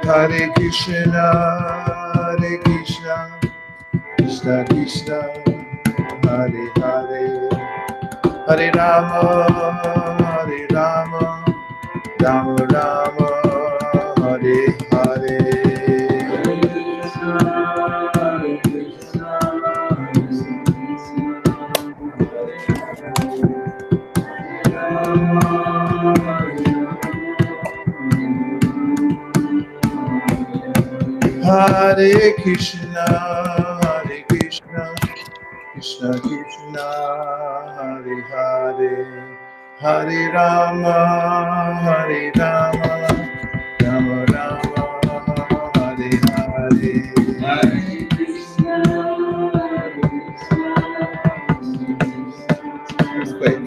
Hare Krishna, Hare Krishna, Krishna Krishna, Hare Hare, Hare Rama, Hare Rama, Rama Rama, Hare Hare. Hare Krishna, Hare Krishna, Krishna Krishna, Hare Hare, Hare Rama, Hare Rama, Rama Rama, Hare Hare. Hare Krishna, Hare Krishna. Wait.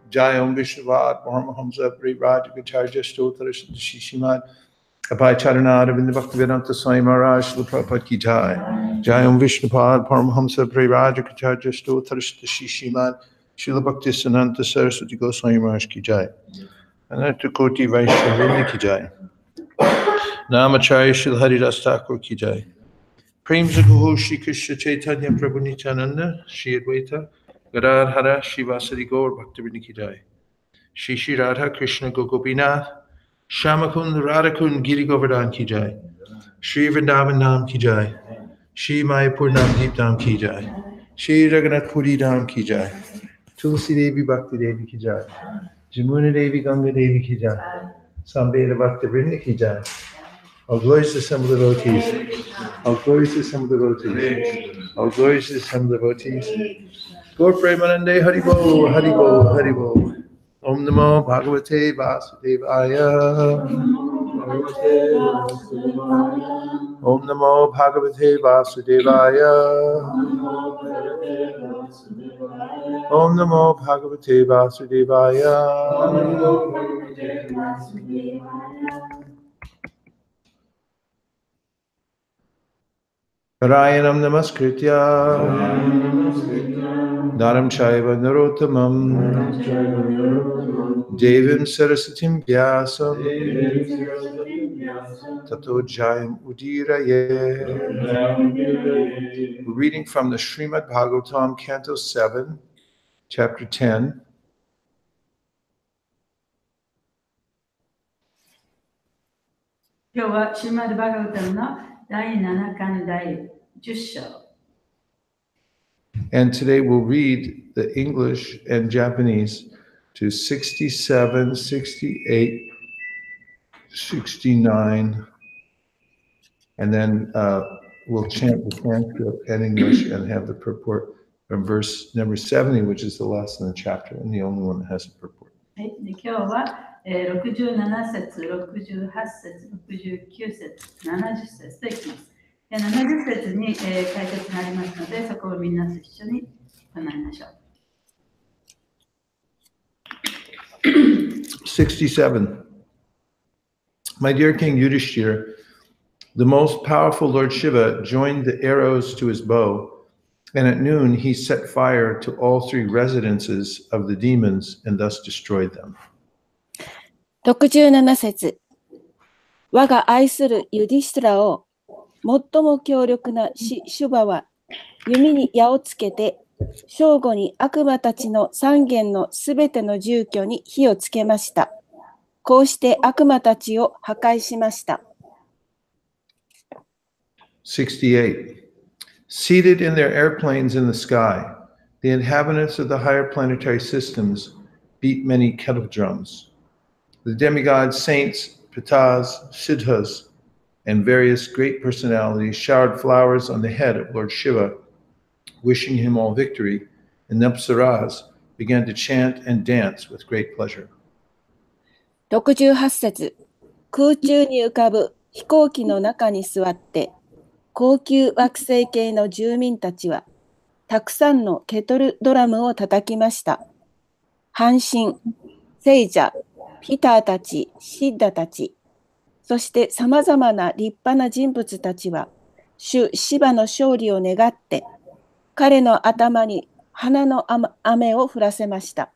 Jayam Vishwavad Paramahamsa Parivrajakacharya Stotra Shishimad Abhay Charana Aravinda Bhaktivedanta Swami Maharaj Srila Prabhupada Ki Jai. Jayam Vishwavad Paramahamsa Parivrajakacharya Stotra Shishimad Srila Bhakti Sananta Saraswati Goswami Maharaj Ki Jai. Ananta Koti Vaisesika Ki Jai. Namacharya Srila Haridas Thakur Ki Jai. Prem Jaguhu Shri Krishna Chaitanya Prabhu Nityananda Shri Advaita Gadadhara Shivasari Gaur Bhaktivinoda Ki Jai. Shri Shri Radha Krishna Gopinath Shamakund Radhakund Giri Govardhan Ki Jai. Shri Vrindavan Nam Ki Jai. Shri Mayapur Nam Deep Dham Ki Jai. Shri Raghunath Puri Dham Ki Jai. Tulsi Devi Bhakti Devi Ki Jai. Jamuna Devi Ganga Devi Ki Jai. Sambheda Bhakti Vrinda Ki Jai. All glories to some devotees. All glories to some devotees. All glories to some devotees. Gaur Premanande Haribo, Haribo, Haribo. Om Namo Bhagavate Vasudevaya. Om Namo Bhagavate Vasudevaya. Om Namo Bhagavate Vasudevaya. Narayanam Namaskritya Naram Chaiva Narottamam Devim Sarasatim Vyasam Tato Jayam Udiraye. We're reading from the Srimad Bhagavatam, Canto 7, Chapter 10. And today we'll read the English and Japanese to 67, 68, 69, and then we'll chant the transcript in English and have the purport from verse number 70, which is the last in the chapter and the only one that has a purport. 67節、68節、69節、70節といきます。70節に解説がありますので、そこをみんなと一緒に唱えましょう。67. My dear King Yudhishthira, the most powerful Lord Shiva joined the arrows to his bow, and at noon he set fire to all three residences of the demons and thus destroyed them. 67節。我が愛するユディシトラを最も強力なシュバは弓に矢をつけて正午に悪魔たちの三軒のすべての住居に火をつけました。こうして悪魔たちを破壊しました。68. Seated in their airplanes in the sky, the inhabitants of the higher planetary systems beat many kettle drums. The demigods, saints, pitas, siddhas, and various great personalities showered flowers on the head of Lord Shiva, wishing him all victory, and the apsaras began to chant and dance with great pleasure. 68節。空中に浮かぶ飛行機の中に座って高級惑星系の住民たちはたくさんのケトルドラムを叩きました。阪神、聖者、ピターたち、シッダたち、そしてさまざまな立派な人物たちは、主シバの勝利を願って、彼の頭に花の雨を降らせました。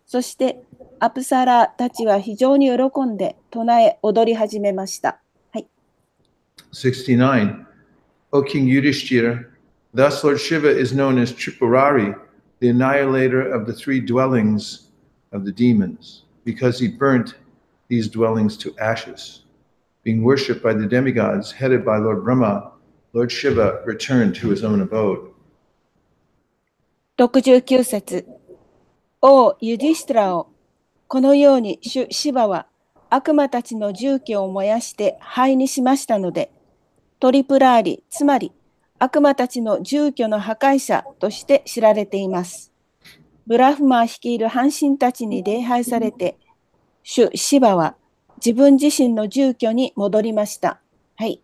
そしてアプサラたちは非常に喜んで唱え踊り始めました。はい。69. O King Yudhishthira, thus Lord Shiva is known as Tripurari, the annihilator of the three dwellings of the demons, because he burnt these dwellings to ashes. Being worshipped by the demigods, headed by Lord Brahma, Lord Shiva returned to his own abode. 69節。王ユディシトラを、このように主シバは悪魔たちの住居を燃やして灰にしましたので、トリプラーリ、つまり悪魔たちの住居の破壊者として知られています。ブラフマー率いる半神たちに礼拝されて、主シバは自分自身の住居に戻りました。はい。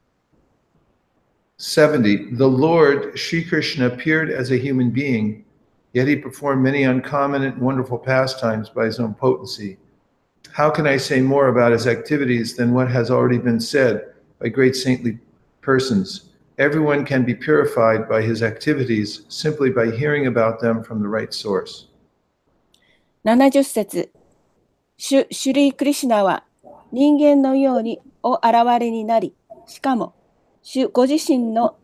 70. The Lord, Shri Krishna, appeared as a human being, yet he performed many uncommon and wonderful pastimes by his own potency. How can I say more about his activities than what has already been said by great saintly persons? Everyone can be purified by his activities simply by hearing about them from the right source. 70節。シュリー・クリシュナは人間のようにお現れになり、しかも主ご自身の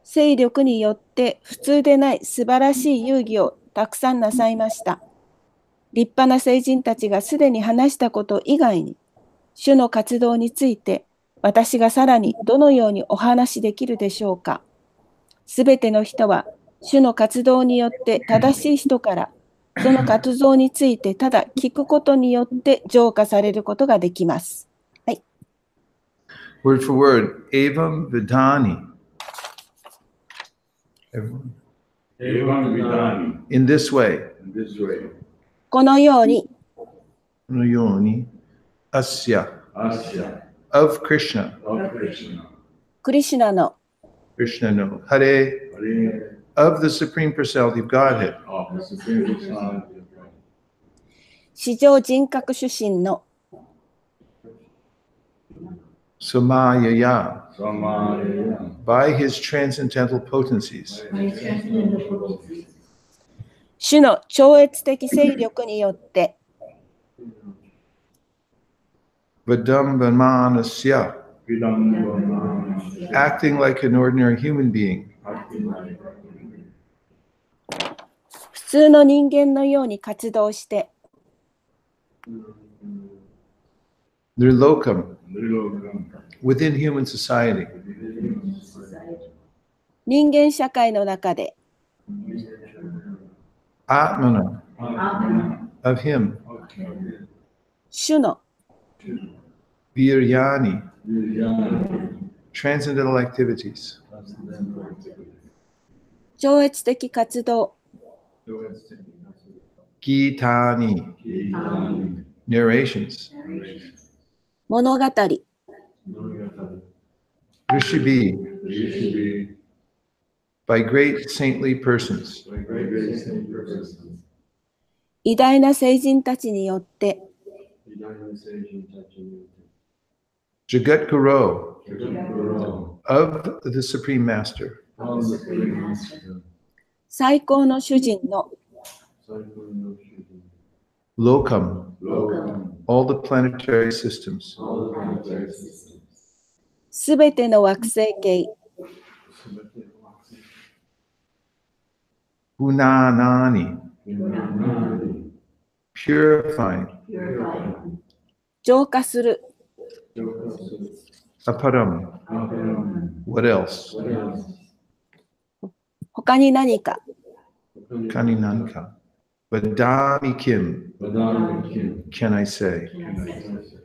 勢力によって普通でない素晴らしい遊戯をたくさんなさいました。立派な聖人たちがすでに話したこと以外に、主の活動について私がさらにどのようにお話しできるでしょうか。すべての人は主の活動によって正しい人からその活動についてただ聞くことによって浄化されることができます。はい。Word for word, evam vidani. Everyone. Evam vidani. In this way. In this way. このように、このように、asya. Asya. Of Krishna. Of Krishna. クリシュナの Krishna no. Hare. Hare. Of the Supreme Personality of Godhead. Of the Supreme Personality of God. 至上人格主神の Samayaya. Samaya. By his transcendental potencies. 主の超越的勢力によって、 Vadambanasya. Vidambana. Acting like an ordinary human being. Acting like 普通の人間のように活動して、 Nirlokam. Nirlokam. Within human society. 人間社会の中で、 Atmana. Atmana. Of him. 主の Viryani. Viryani. Transcendental activities. 超越的活動、 Gitani. Gitani. Narrations. 物語、 Rishibi. Rishibi. By great saintly persons. By great saint persons. 偉大な聖人たちによって、 Vidambana Sejin Tachini. Jagat Guru. Jagadguru. Of the Supreme Master. Of the Supreme Master. 最高の主人の Cycle of Shivin. Lokam. Lokam. All the planetary systems. All the planetary systems. すべての惑星系、 Punanani. Vinani. Purifying. Purifying. 浄化する、 Aparam. Aparam. What else? What else? 他に何か、 Kaninanka. Vadami Kim. Vadami Kim. Can I say? Can I say?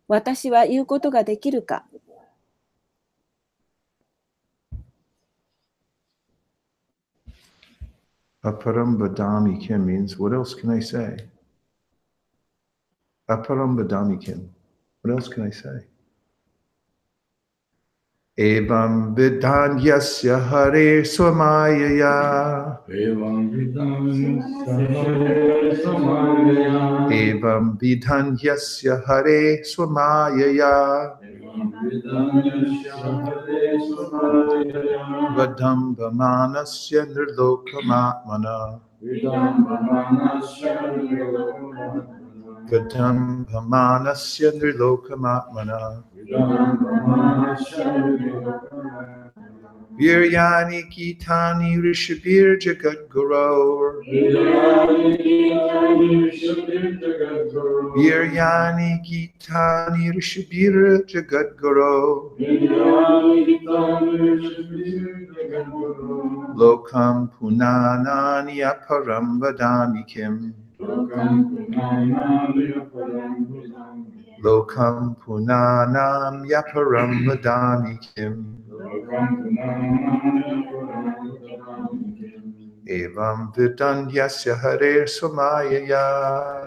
私は言うことができるか。 Aparam Vadami Kim means, what else can I say? Aparam Vadami Kim. What else can I say? Evam vidanyasya hare swamayaya. Evam vidanyasya hare swamayaya. Evam vidanyasya hare swamayaya. Evam vidanyasya hare swamayaya. Vadambhamanasya nirlokamatmana. Vidambhamanasya nirlokamatmana. Vadambhamanasya nirlokamatmana. Vidambhamanasya nirlokamatmana. Viryani kitani rishibir jagat guru. Viryani kitani rishibir jagadguru. Viryani kitani rishibir jagat guru. Viryani kitani rishibir jagadguru. Lokam punanani aparam vadami kim. Lokam punanami aparam vidami. Lokam punanam yaparam vadami kim. Lokam punanami aparam vidami. Evam vidanyasya hare swamayaya.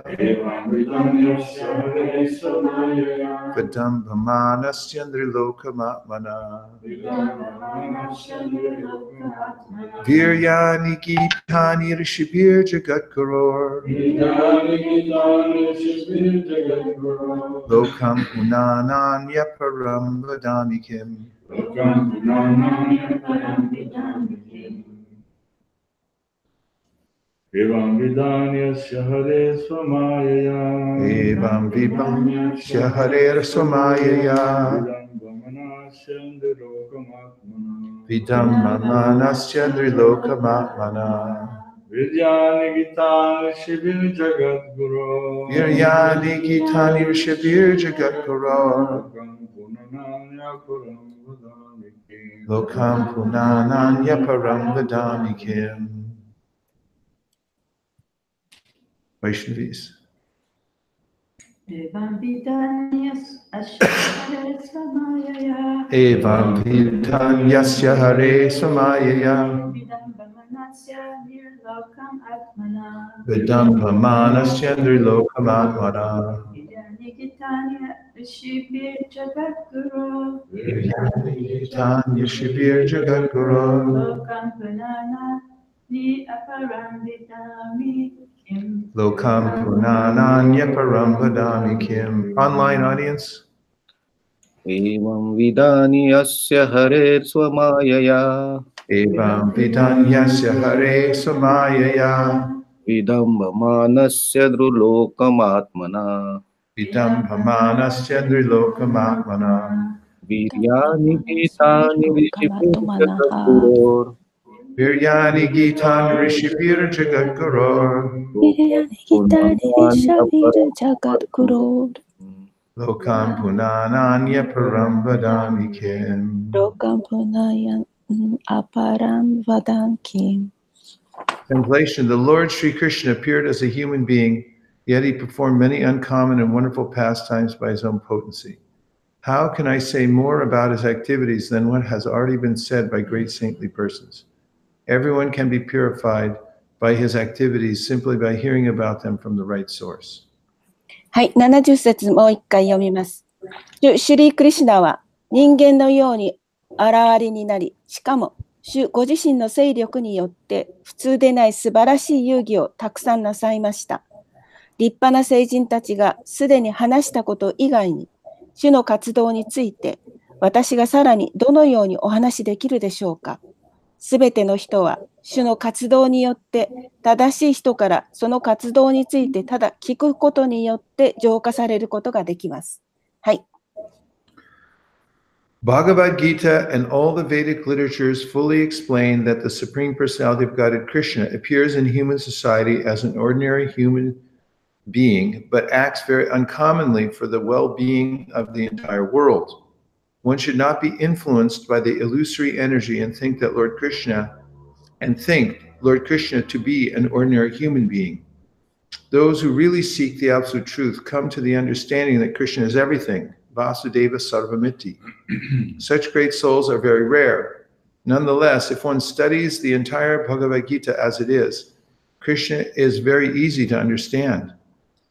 Evam vidanyasya hare swamayaya. Vidambhamanasya nrilokamatmana. Vidambhamanasya nirlokamatmana. Viryani gitani rishibir jagat gurur. Viryani kitani rishibir jagadguru. Lokam punananya param vadami kim. Lokam punanami aparam vidami. Evam vidanyasya hare swamayaya. Evam vidanyasya hare swamayaya. Vidambhamanasya nirlokamatmana. Vidambhamanasya nrilokamatmana. Viryani gitani shibir jagadguru. Viryani gitani rishibir jagat gurur. Lokam punananya param vadami kim. Lokam punananya param vadami kim. Vaishnavis. Evam vidanyasya hare swamayaya. Evam vidanyasya hare swamayaya. Vidambhamanasya nirlokam atmana. Vidambhamanasya nrilokamatmana. Viryani kitani rishibir jagadguru. Viryani gitani rishibir jagat gurur. Lokam punana ni aparam vidami kim. Lokam punananya param vadami kim. Online audience. एवं विधानि अस्य हरे स्वमायया Evam vidanyasya hare swamayaya. विदम्बमानस्य द्रुलोकमात्मना Vidambhamanasya nrilokamatmana. वीर्याणि गीतानि Lokamatmanaha. ऋषिपुरोर् Viryani gitan rishibir jagat gurur. Viryani kitani rishabir jagat guru. Lokam punananya param vadami kim. Lokam punaya aparam vadankim. Translation: The Lord Sri Krishna appeared as a human being, yet he performed many uncommon and wonderful pastimes by his own potency. How can I say more about his activities than what has already been said by great saintly persons? Everyone can be purified by his activities simply by hearing about them from the right source. はい、70節もう一回読みます。主シュリー・クリシュナは人間のように現れになり、しかも主ご自身の勢力によって普通でない素晴らしい遊戯をたくさんなさいました。立派な聖人たちがすでに話したこと以外に、主の活動について私がさらにどのようにお話しできるでしょうか。すべての人は主の活動によって正しい人からその活動についてただ聞くことによって浄化されることができます。はい。Bhagavad Gita and all the Vedic literatures fully explain that the Supreme Personality of Godhead Krishna appears in human society as an ordinary human being, but acts very uncommonly for the well-being of the entire world. One should not be influenced by the illusory energy and think Lord Krishna to be an ordinary human being. Those who really seek the absolute truth come to the understanding that Krishna is everything, Vasudeva Sarvamiti. Such great souls are very rare. Nonetheless, if one studies the entire Bhagavad Gita as it is, Krishna is very easy to understand.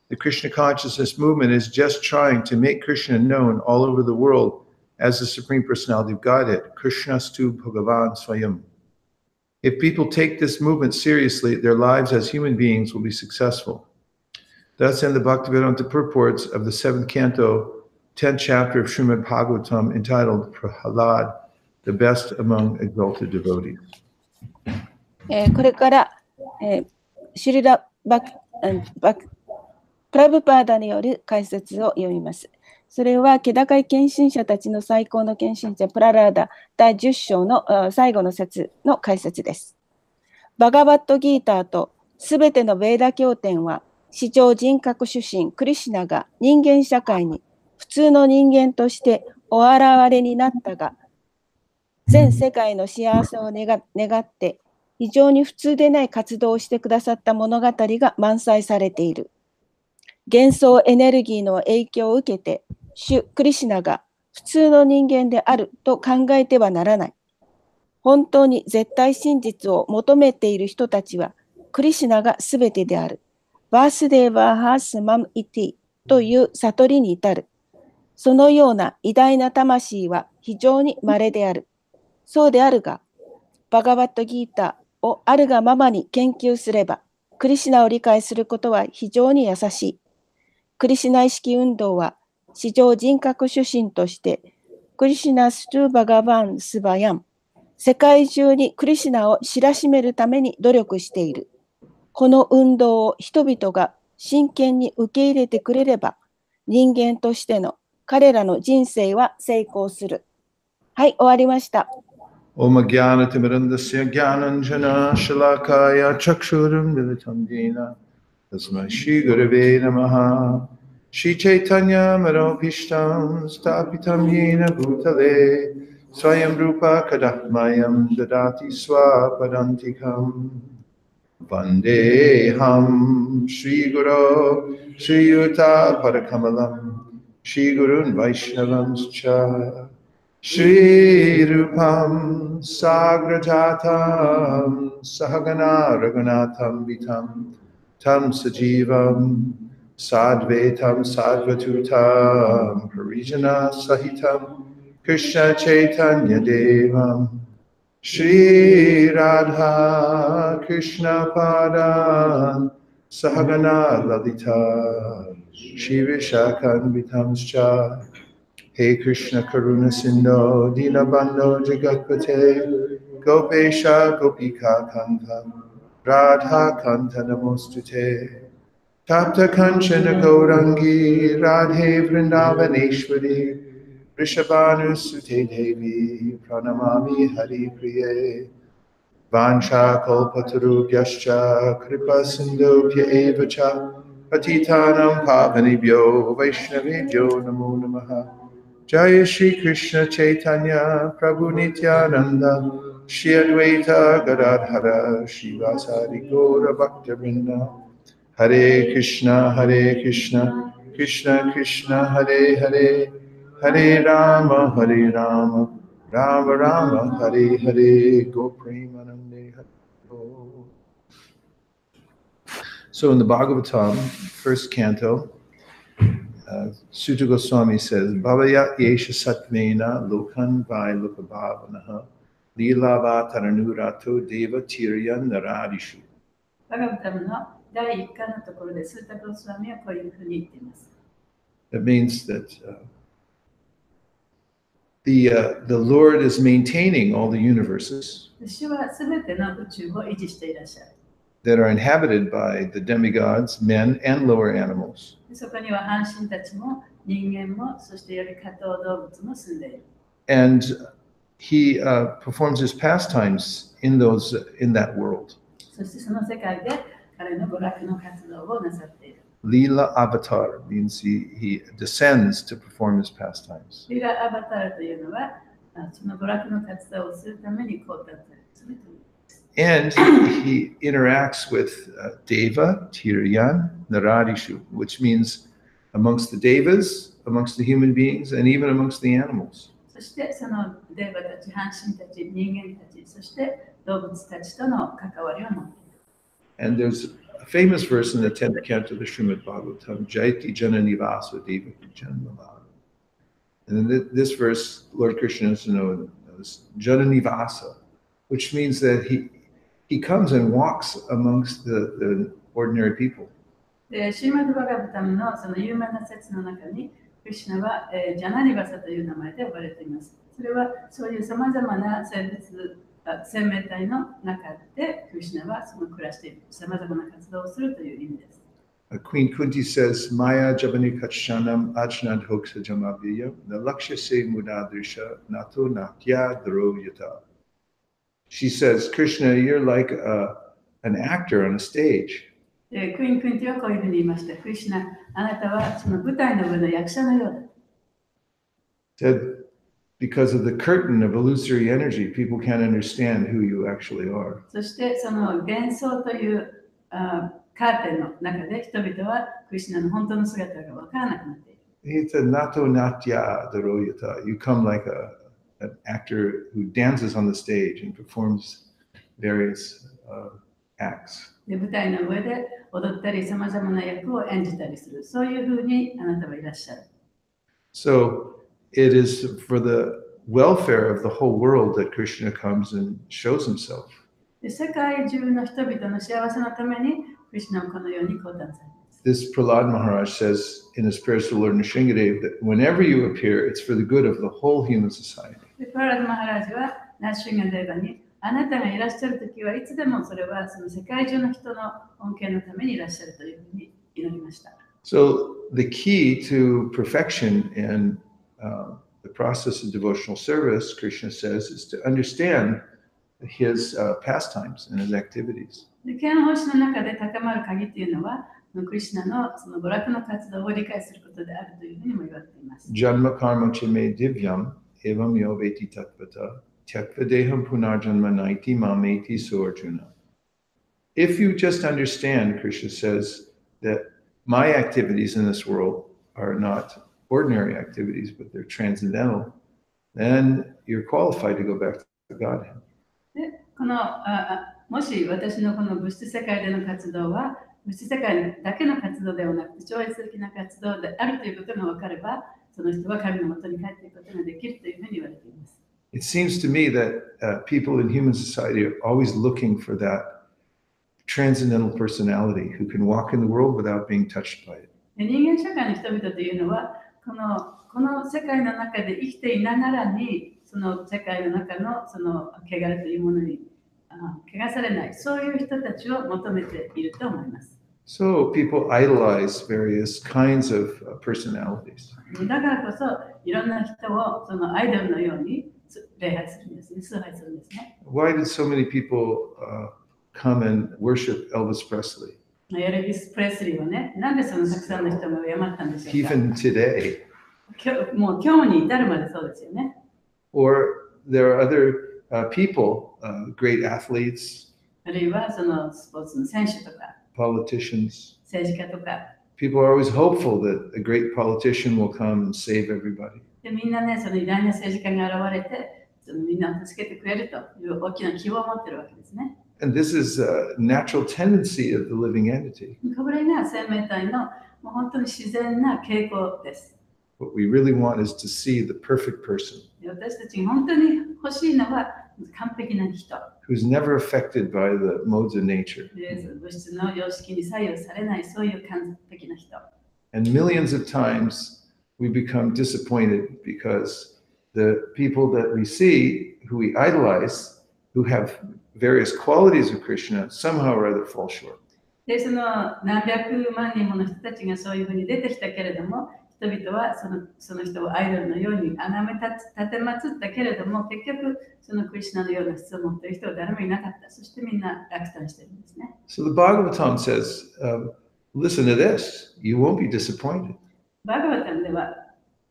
The Krishna consciousness movement is just trying to make Krishna known all over the world as the Supreme Personality of Godhead, Krishnastu Bhagavan Swayam. If people take this movement seriously, their lives as human beings will be successful. Thus, in the Bhaktivedanta purports of the 7th canto, 10th chapter of Srimad Bhagavatam, entitled Prahalad, the best among exalted devotees. これから、シリラ・プラブパーダによる解説を読みます。それは、気高い献身者たちの最高の献身者、プララーダ第10章の最後の節の解説です。バガバットギーターとすべてのヴェーダ経典は、至上人格主神クリシュナが人間社会に普通の人間としてお現れになったが、全世界の幸せを願って非常に普通でない活動をしてくださった物語が満載されている。幻想エネルギーの影響を受けて、主クリシュナが普通の人間であると考えてはならない。本当に絶対真実を求めている人たちは、クリシュナがすべてである。バースデーバーハースマムイティという悟りに至る。そのような偉大な魂は非常に稀である。そうであるが、バガバットギーターをあるがままに研究すれば、クリシュナを理解することは非常に優しい。クリシュナ意識運動は、至上人格主神として、クリシュナストゥバガバンスバヤン、世界中にクリシュナを知らしめるために努力している。この運動を人々が真剣に受け入れてくれれば、人間としての彼らの人生は成功する。はい、終わりました。Om Jnana-timirandasya Jnananjana Shalakaya Chakshuram Militam Dena Tasmai Shri Gurave Namaha Shri Chaitanya Manopishtam Stapitam Yena Bhutale Swayam Rupa Kadatmayam Dadati Swapadantikam Vandeham Shri Guru Shri Yuta Padakamalam Shri Gurun Vaishnavam Cha Shri Rupam Sagrajatam Sahagana Raghunatham Vitam Tam Sajivam Sadvetam Sadvatutam Parijana Sahitam Krishna Chaitanya Devam Shri Radha Krishna Padan Sahagana Lalita Shri Vishakan Vitamscha Hey Krishna Karuna Sindho Dinabando Jagatpate Gopesha Gopika Kanta Radha Kanta Namostute Tapta Kanchana Gaurangi Radhe Vrindavaneshwari Rishabhanu Sute Devi Pranamami Hari Priye Vansha Kalpatarubhyascha Kripa Sindhubhya Evacha Patitanam Pavanibhyo Vaishnavibhyo Namo Namaha Jaya Shri Krishna Chaitanya Prabhu Nityananda Shri Advaita Gadadhara Shri Vasari Gaura Bhaktivinoda Hare Krishna Krishna Krishna Hare Hare Hare Rama Rama Rama Hare Hare Go Premanande Hare. So in the Bhagavatam, first canto, Sutta Goswami says, Bhavaya Yesha Satvena Lokan Vai Lokabhavanaha Lilava Taranurato Deva Tiryan Naradishu. バガバタムの第1巻のところで、スータゴスワミはこういうふうに言っています。That means that the Lord is maintaining all the universes 主はすべての宇宙を維持していらっしゃる。that are inhabited by the demigods, men and lower animals. そこには半身たちも人間も、そしてより下等動物も住んでいる。And he performs his pastimes in that world. そしてその世界で彼の娯楽の活動をなさっている。Leela Avatar means he descends to perform his pastimes. リーラ・アバターというのは、その娯楽の活動をするためにこうだったりするという。And he interacts with Deva, Tiryan, Naradishu, which means amongst the Devas, amongst the human beings, and even amongst the animals. そしてそのデーバたち、半身たち、人間たち、そして動物たちとの関わりを持っている。And there's a famous verse in the 10th canto of the Srimad Bhagavatam, Jaiti Jana Nivasa Devaki Janmala. And in this verse, Lord Krishna is known as Jananivasa, which means that he comes and walks amongst the ordinary people. で、シーマド・バガバタムのその有名な説の中に、クリシュナは、ジャナニバサという名前で呼ばれています。それはそういうさまざまな生命体の中で、クリシュナはその暮らしている、さまざまな活動をするという意味です。Queen Kunti says, Maya Jabani Katshanam Ajnad Hoksa Jamaviya, Nalaksha Se Mudadrisha Nato Natya Daro Yata. She says, Krishna, you're like an actor on a stage. クイーン・クインティはこういうふうに言いました。クリシュナ、あなたはその舞台の上の役者のようだ。Said, because of the curtain of illusory energy, people can't understand who you actually are. そしてその幻想というカーテンの中で人々はクリシュナの本当の姿が分からなくなっている。He said, Nato Natya Daro Yata. You come like an actor who dances on the stage and performs various acts. で舞台の上で踊ったり、さまざまな役を演じたりする。そういうふうにあなたはいらっしゃる。So it is for the welfare of the whole world that Krishna comes and shows himself. で世界中の人々の幸せのために、クリシュナはこのように講談されます。This Prahlad Maharaj says in his prayers to Lord Nrsingadev that whenever you appear, it's for the good of the whole human society. でプララダ・マハラージはナーシュンガデーバに、あなたがいらっしゃるときはいつでもそれはその世界中の人の恩恵のためにいらっしゃるというふうに祈りました。So the key to perfection in the process of devotional service, Krishna says, is to understand his pastimes and his activities. で、ケンホシの中で高まる鍵というのは、クリシュナのその娯楽の活動を理解することであるというふうにも言われています。Janma karma chime divyam evam yo veti tatvata tyakva deham punarjanma naiti mameti soarjuna. If you just understand, Krishna says, that my activities in this world are not ordinary activities, but they're transcendental, then you're qualified to go back to Godhead. で、もし私のこの物質世界での活動は物質世界だけの活動ではなくて超越的な活動であるということが分かれば、その人は神のもとに帰っていくことができるというふうに言われています。It seems to me that people in human society are always looking for that transcendental personality who can walk in the world without being touched by it. 人間社会の人々というのはこの世界の中で生きていながらにその世界の中のその汚れというものに汚されない、そういう人たちを求めていると思います。So people idolize various kinds of personalities. だからこそいろんな人をそのアイドルのように礼拝するんですね、崇拝するんですね。Why did so many people come and worship Elvis Presley? エルビス・プレスリーはね、なんでそのたくさんの人が敬ったんでしょうか。 Even today. もう今日に至るまでそうですよね。Or there are other people, great athletes, あるいはそのスポーツの選手とか politicians. 政治家とか。People are always hopeful that a great politician will come and save everybody. でみんなね、その偉大な政治家が現れて、そのみんなを助けてくれるという大きな希望を持っているわけですね。And this is a natural tendency of the living entity. これが生命体のもう本当に自然な傾向です。What we really want is to see the perfect person 私たちが本当に欲しいのは完璧な人。who's never affected by the modes of nature. 物質の様式に左右されない、そういう完璧な人。And millions of times we become disappointed because the people that we see, who we idolize, who have various qualities of Krishna, somehow or other fall short. で、その何百万人もの人たちがそういうふうに出てきたけれども、人々はその人をアイドルのように崇め立てまつったけれども、結局そのクリシュナのような質を持っている人は誰もいなかった。そしてみんな落胆しているんですね。So the Bhagavatam says, listen to this, you won't be disappointed. バガバタムでは、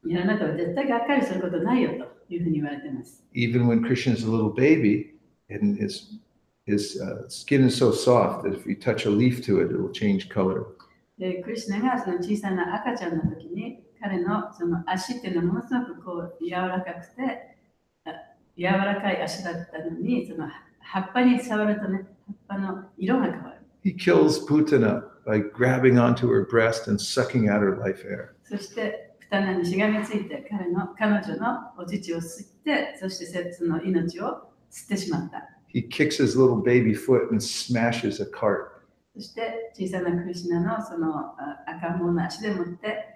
あなたは絶対がっかりすることないよというふうに言われています。Even when Krishna is a little baby and his skin is so soft that if you touch a leaf to it, it will change color. でクリシュナがその小さな赤ちゃんの時に彼のその足っていうのはものすごくこう柔らかくて柔らかい足だったのにその葉っぱに触るとね葉っぱの色が変わる。He kills Putana by grabbing onto her breast and sucking out her life air. そして棚にしがみついて彼女のお乳を吸って、そしてその命を吸ってしまった。He kicks his little baby foot and smashes a cart. そして小さなクリシュナのその赤ん坊の足でもって、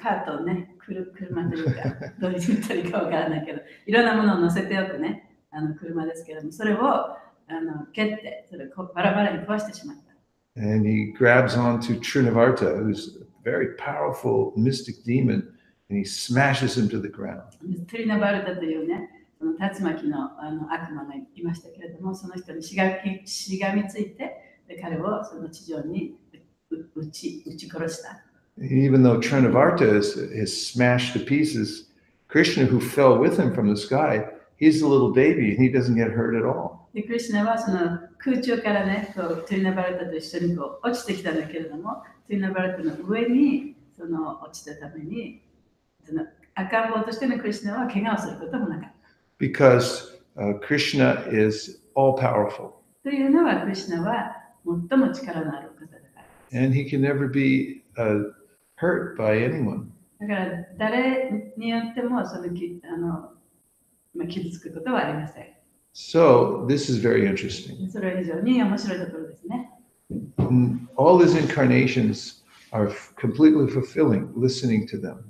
カートをね、車というか、どう言ったらいいかわからないけど、いろんなものを乗せておくね、車ですけれども、それを蹴って、それをバラバラに壊してしまった。And he grabs onto Trinavarta, who's a very powerful mystic demon, and he smashes him to the ground. トリナバルタというね、その竜巻の悪魔がいましたけれども、その人にしがみついて、で彼をその地上に撃ち殺した。Even though Trinavarta is smashed to pieces, Krishna, who fell with him from the sky, he's a little baby and he doesn't get hurt at all. でクリシュナはその空中からね、トリナバルタと一緒に落ちてきたんだけれども、トリナバルタの上にその落ちたために、その赤ん坊としてのクリシュナは怪我をすることもなかった。Because Krishna is all powerful. というのは、クリシュナは最も力のある方だから。And he can never be hurt by anyone. だから誰によってもその傷つくことはありません。So this is very interesting. それは非常に面白いところですね。All his incarnations are completely fulfilling, listening to them.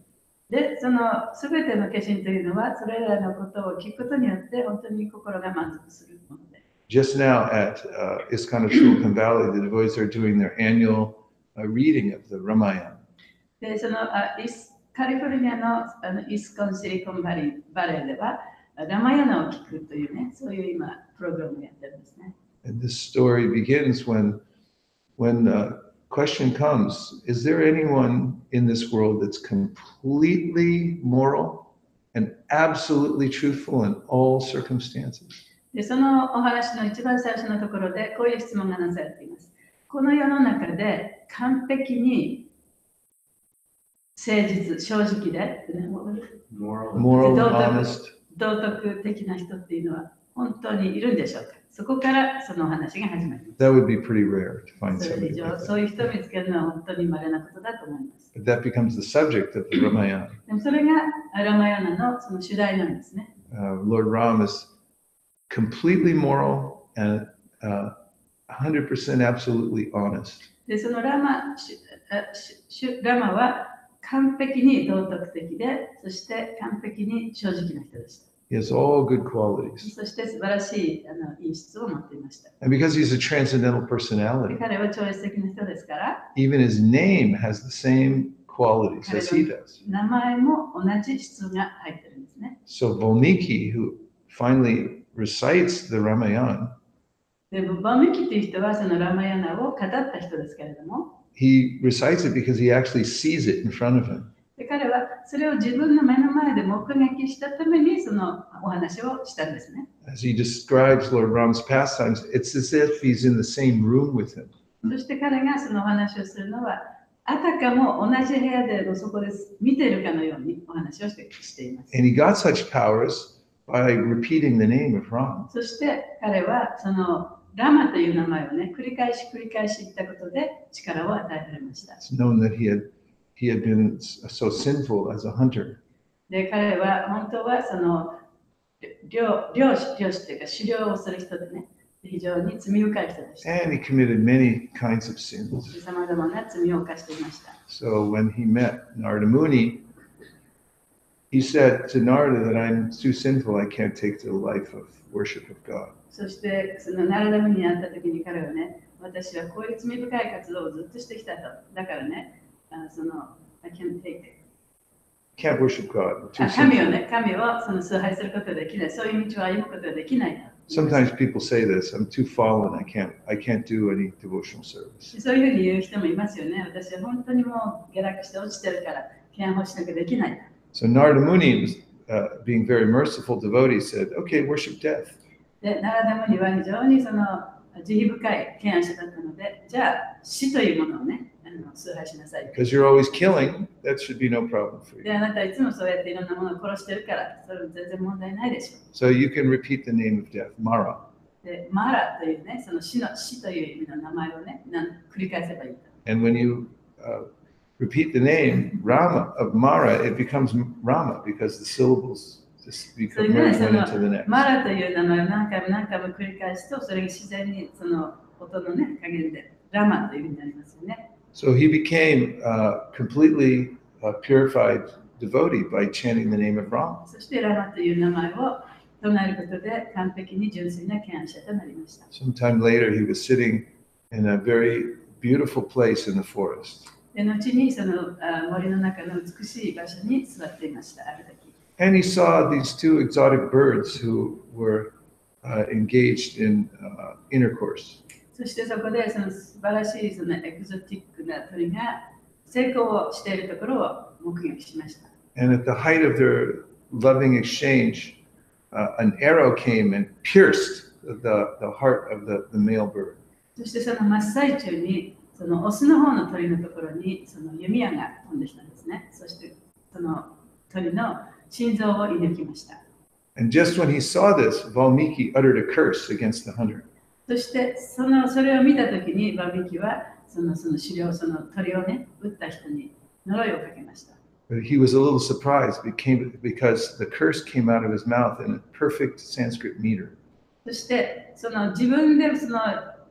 で、そのすべての化身というのは、それらのことを聞くことによって、本当に心が満足するもので。Just now at ISKCON of Silicon Valley, the devotees are doing their annual reading of the Ramayana. で、そのカリフォルニアのイスコンシリコンバレーでは、ラマヤナを聞くというね、そういう今、プログラムをやってるんですね。And this story begins when the question comes, is there anyone in this world that's completely moral and absolutely truthful in all circumstances? で、そのお話の一番最初のところで、こういう質問がなされています。この世の中で完璧に誠実、正直で、Moral, honest. 道徳的な人っていうのは本当にいるんでしょうか。そこからそのお話が始まります。That would be pretty rare to find somebody like that. そういう人を見つけるのは本当に稀なことだと思います。But that becomes the subject of the Ramayana. でもそれがラマヤナのその主題なんですね。Lord Ram is completely moral and 100% absolutely honest. で、そのラマは完璧に道徳的で、そして完璧に正直な人でした。He has all good qualities. そして素晴らしい品質を持っていました。And because he's a transcendental personality, 彼は超越的な人ですから、even his name has the same qualities as he does. 名前も同じ質が入ってるんですね。So Valmiki, who finally recites the Ramayana, で、バミキという人はそのラマヤナを語った人ですけれども、he recites it because he actually sees it in front of him. で彼はそれを自分の目の前で目撃したためにそのお話をしたんですね。As he describes Lord Ram's pastimes, it's as if he's in the same room with him. そして彼がそのお話をするのは、あたかも同じ部屋でそこで見ているかのようにお話をしています。And he got such powers by repeating the name of Ram. そして彼はそのラマという名前をね、繰り返し言ったことで力を与えられました。It's known that he had been so sinful as a hunter. で、彼は本当はその漁師というか狩猟をする人でね、非常に罪深い人でした。And he committed many kinds of sins. さまざまな罪を犯していました。So when he met Narada Muni, he said to Narada that I'm too sinful, I can't take to the life of worship of God. そしてそのナラダムに会った時に彼はね、私はこういう罪深い活動をずっとしてきたと。だからね、その I can't Can't worship God. 神をその崇拝することができない。そういう道を歩むことができない。Sometimes people say this, I'm too fallen, I can't do any devotional service. そういうふうに言う人もいますよね。私は本当にもう下落して落ちてるから献法しなきゃできない。So Narada Muni, being very merciful devotee, said, okay, worship death. で、ナラダムニは非常にその慈悲深い敬愛者だったので、じゃあ死というものをね、崇拝しなさい。Because you're always killing, that should be no problem for で、 you. あなたはいつもそうやっていろんなものを殺してるから、それは全然問題ないでしょう。 So you can repeat the name of death, Mara. で、マラというね、その死という意味の名前をね、繰り返せばいいと。And when you repeat the name Rama of Mara, it becomes Rama because the syllables just そ become れが merged そ one の into the next. マラという名前を何回も何回も繰り返すと、それが自然にその音のね、加減でラマというふうになりますよね。So he became completely purified devotee by chanting the name of Rama. そしてラマという名前を唱えることで完璧に純粋な敬愛者となりました。Sometime later, he was sitting in a very beautiful place in the forest. で後にその森の中の美しい場所に座っていました、ある時。And he saw these two exotic birds who were engaged in intercourse. そしてそこでその素晴らしいそのエクゾティックな鳥が成功をしているところを目撃しました。And at the height of their loving exchange, an arrow came and pierced the heart of the male bird. そしてその真っ最中にそのオスの方の鳥のところにその弓矢が飛んできたんですね。そしてその鳥の心臓を射抜きました。And just when he saw this, Valmiki uttered a curse against the hunter. そしてそれを見たときにバミキはその狩猟、その鳥をね、撃った人に呪いをかけました。But he was a little surprised because the curse came out of his mouth in a perfect Sanskrit meter. そしてその自分でその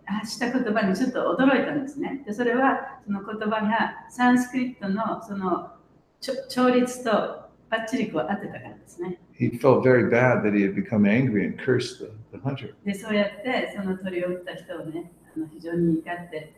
発した言葉にちょっと驚いたんですね。でそれはその言葉がサンスクリットのその調律とバッチリこう当てたからですね。He felt very bad that he had become angry and cursed the hunter. でそうやってその鳥を撃った人をね、非常に怒って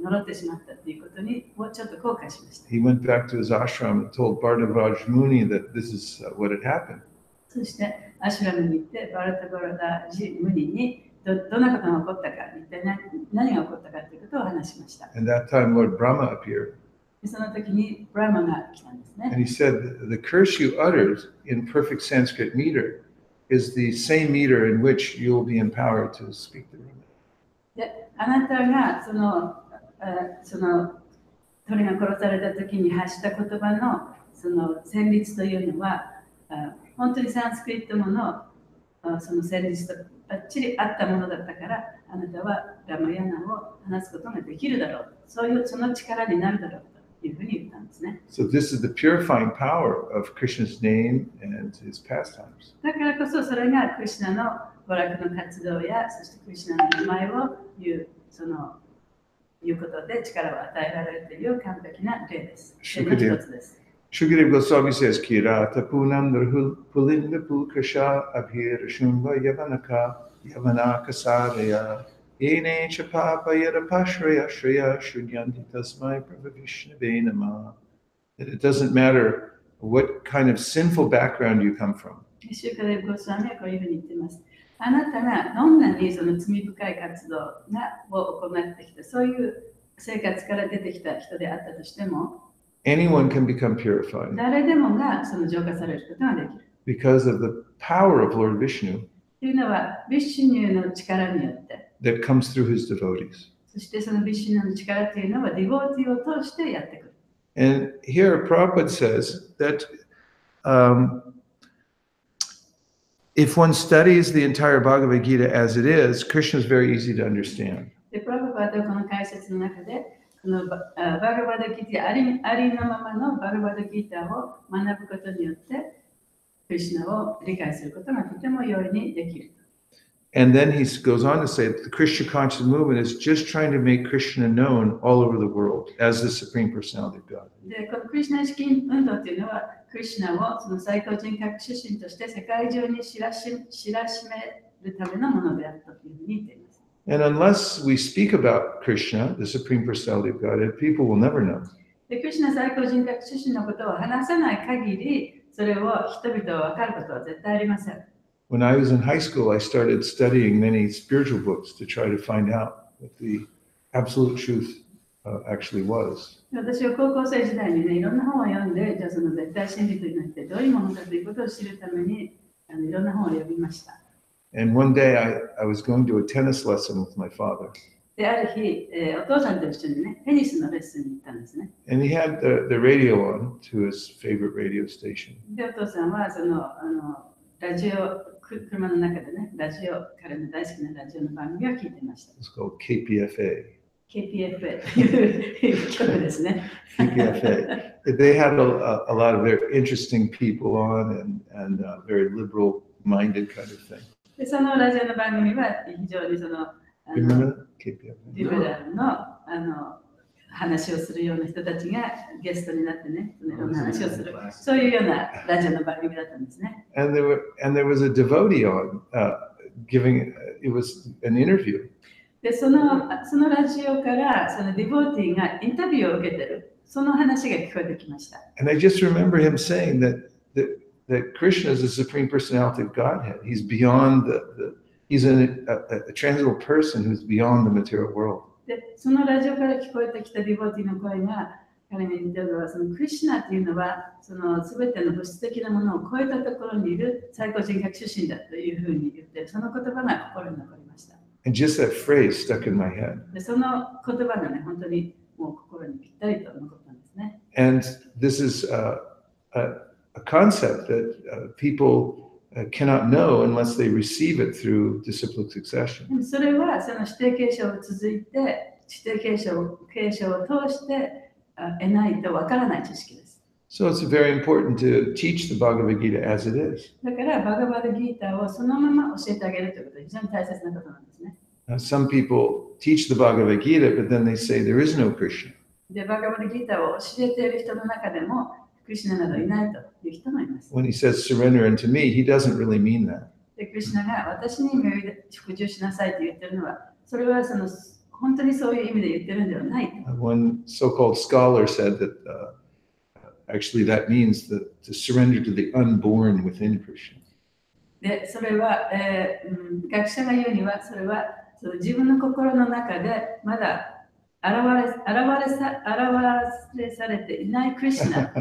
呪ってしまったということにちょっと後悔しました。He went back to his ashram and told Bhartavaj Muni that this is what had happened. そしてアシュラムに行ってバルタ・バラダジ・ムニにどんなことが起こったか、一体何が起こったかということを話しました。And that time Lord Brahma appeared. でその時にブラマが来たんですね。And he said, the curse you uttered in perfect Sanskrit meter is the same meter in which you will be empowered to speak the Rama. で、あなたがその鳥が殺された時に発した言葉のその旋律というのは、本当にサンスクリット語のその旋律とばっちり合ったものだったから、あなたはラマヤナを話すことができるだろう。その力になるだろうというふうに言ったんですね。So this is the purifying power of Krishna's name and his pastimes. だからこそそれがクリシュナの娯楽の活動や、そしてクリシュナの名前を言うことで力を与えられるという完璧な例です。その一つです。Shukadeva Goswami says, Kirata Punam Pulinda Pulkasha Abhir Shunva Yavanaka Saraya Yene Chapapa Yadapashraya Shraya Shunyanti Tasmai Prabhavishnave Nama. That it doesn't matter what kind of sinful background you come from. シュカデブ・ゴスワミはこういうふうに言っています。あなたがどんなにその罪深い活動を行ってきた、そういう生活から出てきた人であったとしても、Anyone can become purified 誰でもがその浄化されることができる。because of the power of Lord Vishnu というのは、ビッシュニューの力によって、that comes through his devotees. そしてそのビッシュニューの力というのは、ディボーティを通してやってくる。And here Prabhupada says that if one studies the entire Bhagavad Gita as it is, Krishna is very easy to understand. で、プラブパートはこの解説の中で、このバガバダギター、ありのままのバガバダギターを学ぶことによって、クリシュナを理解することがとても容易にできる。And then he goes on to say that the Krishna conscious movement is just trying to make Krishna known all over the world as the Supreme Personality of God. で、このクリシュナ意識運動というのは、クリシュナをその最高人格出身として世界中に知らしめるためのものであったというふうに言っています。And unless we speak about Krishna, the Supreme Personality of God, people will never know. で、クリシュナ最高人格出身のことを話さない限り、それを人々は分かることは絶対ありません。When I was in high school, I started studying many spiritual books to try to find out what the absolute truth actually was. 私は高校生時代にね、いろんな本を読んで、じゃあその絶対真理というのは一体どういうものかということを知るためにいろんな本を読みました。And one day I was going to a tennis lesson with my father. で、ある日、お父さんと一緒にね、テニスのレッスンに行ったんですね。And he had the radio on to his favorite radio station. で、お父さんはそのラジオ、車の中でね、彼の大好きなラジオの番組を聞いてました。It's called KPFA. KPFA という曲ですね。KPFA. They had a lot of very interesting people on and very liberal-minded kind of thing. でそのラジオの番組は非常にRemember KPFA? リベラルの話をするような人たちがゲストになってね、いろんな話をする、そういうようなラジオの番組だったんですね。And there was a devotee on giving. It was an interview. でそのラジオからそのディボーティーがインタビューを受けてる、その話が聞こえてきました。And I just remember him saying that Krishna is the supreme personality of Godhead. He's beyond he's a transcendental person who's beyond the material world. でそのラジオから聞こえてきたディボーティーの声が彼に言ってるのは、そのクリシュナっていうのはその全ての物質的なものを超えたところにいる最高人格出身だというふうに言って、その言葉が心に残りました。And just that phrase stuck in my head. でその言葉がね、本当にもう心にぴったりと残ったんですね。And this is a concept that people cannot know unless they receive it through disciplic succession. それはその指定継承を続いて、指定継承を通して得ないとわからない知識です。So it's very important to teach the Bhagavad Gita as it is. だからバガバダギーターをそのまま教えてあげるということは非常に大切なことなんですね。Some people teach the Bhagavad Gita, but then they say there is no Krishna. で、バガバダギーターを教えている人の中でも、クリシュナなどいないという人もいます。When he says surrender unto me, he doesn't really mean that. で、クリシュナが私に身を服従しなさいと言ってるのは、それはその本当にそういう意味で言ってるんではない。One so-called scholar said that actually that means to surrender to the unborn within Krishna. で、それは、学者が言うには、それはその自分の心の中でまだ現れされていないクリシュナ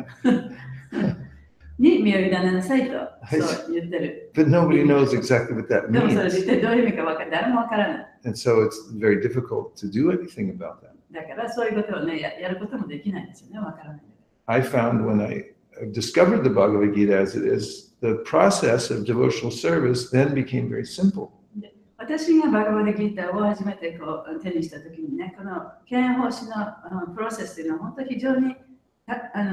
に身を委ねなさいとそう言ってる。But nobody knows exactly what that でもそれ means. 実際どういう意味か誰もわからない。And so it's very difficult to do anything about that. だからそういうことをね、やることもできないんですよね、わからない。I found when I discovered the Bhagavad Gita as it is, the process of devotional service then became very simple. 私がバガバダギーターを初めて手にしたときにね、この敬遠奉仕のプロセスというのは本当に非常に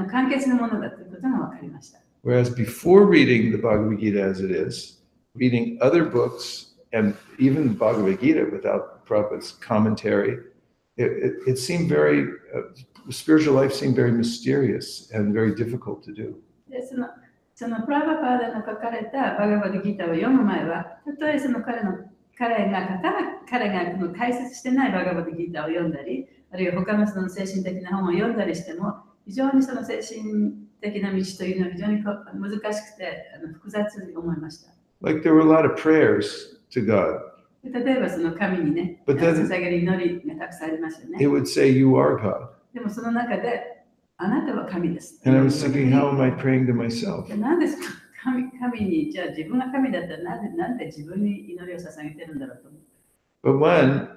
簡潔なものだということが分かりました。Whereas before reading the Bhagavad Gita as it is, reading other books and even the Bhagavad Gita without Prabhupada's commentary, it seemed very, spiritual life seemed very mysterious and very difficult to do. でそのプラバパーダの書かれたバガバダギーターを読む前は、たとえその彼が解説してないバガバダギーターを読んだり、あるいは他のその精神的な本を読んだりしても、非常にその精神的な道というのは非常に難しくて複雑に思いました。Like there were a lot of prayers to God. 例えばその神にね、捧げる祈りがたくさんありますよね。It would say, You are God. でもその中で、あなたは神です。And I was thinking, how am I praying to myself? 何ですか神に、じゃあ自分が神だったらなんで自分に祈りを捧げてるんだろうと思って。But when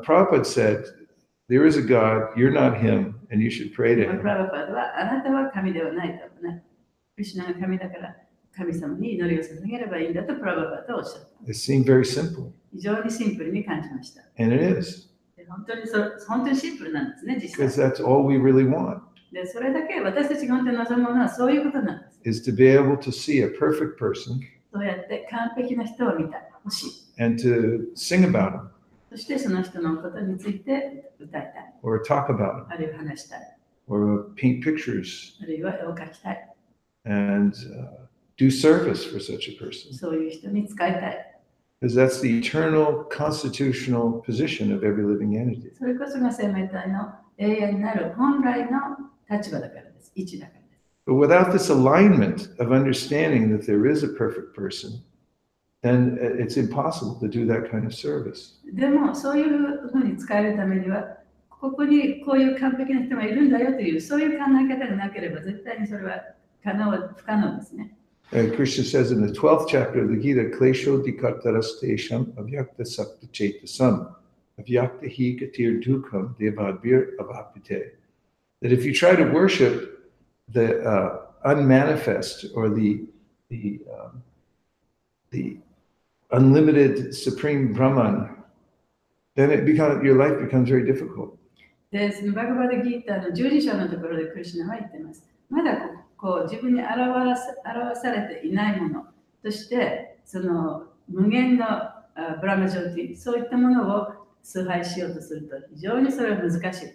Prabhupada said, There is a God, you're not him, and you should pray to プラ him. バパードはあなたは神ではないとね。クリシュナが神だから神様に祈りを捧げればいいんだとプラバパードはおっしゃった。It seemed very simple. 非常にシンプルに感じました。And it is. で本当にシンプルなんですね、実 Because 際。 that's all we really want, でそれだけ私たちが本当に望むものはそういうことなんです。 is to be able to see a perfect person そうやって完璧な人を見た、欲しい。 and to sing about him そしてその人のことについて歌いたい。 or talk about him あるいは話したい。 or paint pictures あるいは絵を描きたい。 and do service for such a person. そういう人に使いたい。 Because that's the eternal constitutional position of every living entity. それこそが生命体の永遠なる本来の立場だからです。位置だからです。 But without this alignment of understanding that there is a perfect person, then it's impossible to do that kind of service. でもそういうふうに使えるためには、ここにこういう完璧な人がいるんだよという、そういう考え方がなければ絶対にそれは不可能ですね。Krishna says in the 12th chapter of the Gita, Klesho dikattarastesham avyakta sakta chetasam avyakta hi gatir dukam devadbir avapite. That if you try to worship the unmanifest or the unlimited supreme Brahman, then your life becomes very difficult. で、そのバガバダギーターの12章のところでクリシュナは言っています。まだこう自分に表されていないものとして、その無限のブラマジョーティ、そういったものを崇拝しようとすると、非常にそれは難しい。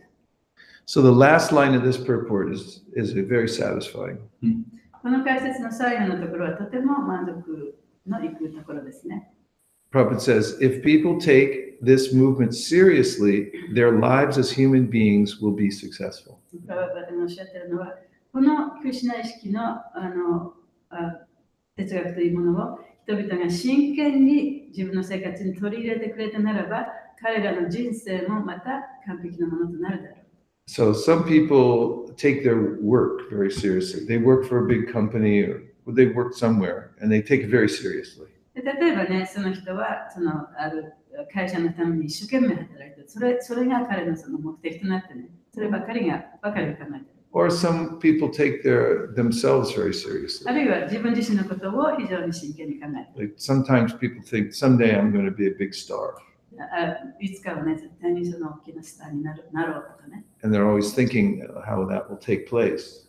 So the last line of this purport is very satisfying. この解説の最後のところはとても満足のいくところですね。Prabhupada says, if people take this movement seriously, their lives as human beings will be successful. プラバパダがおっしゃっているのは、このクリシュナ意識の哲学というものを人々が真剣に自分の生活に取り入れてくれたならば、彼らの人生もまた完璧なものとなるだろう。So some people take their work very seriously. They work for a big company or they work somewhere and they take it very seriously. 例えばね、その人はある会社のために一生懸命働いて、それが彼のその目的となってね、そればかりが考えてる。Or some people take themselves very seriously. あるいは自分自身のことを非常に真剣に考えてる。Like sometimes people think someday I'm going to be a big star. いつかはね、絶対にその大きなスターになろうとかね。And they're always thinking how that will take place.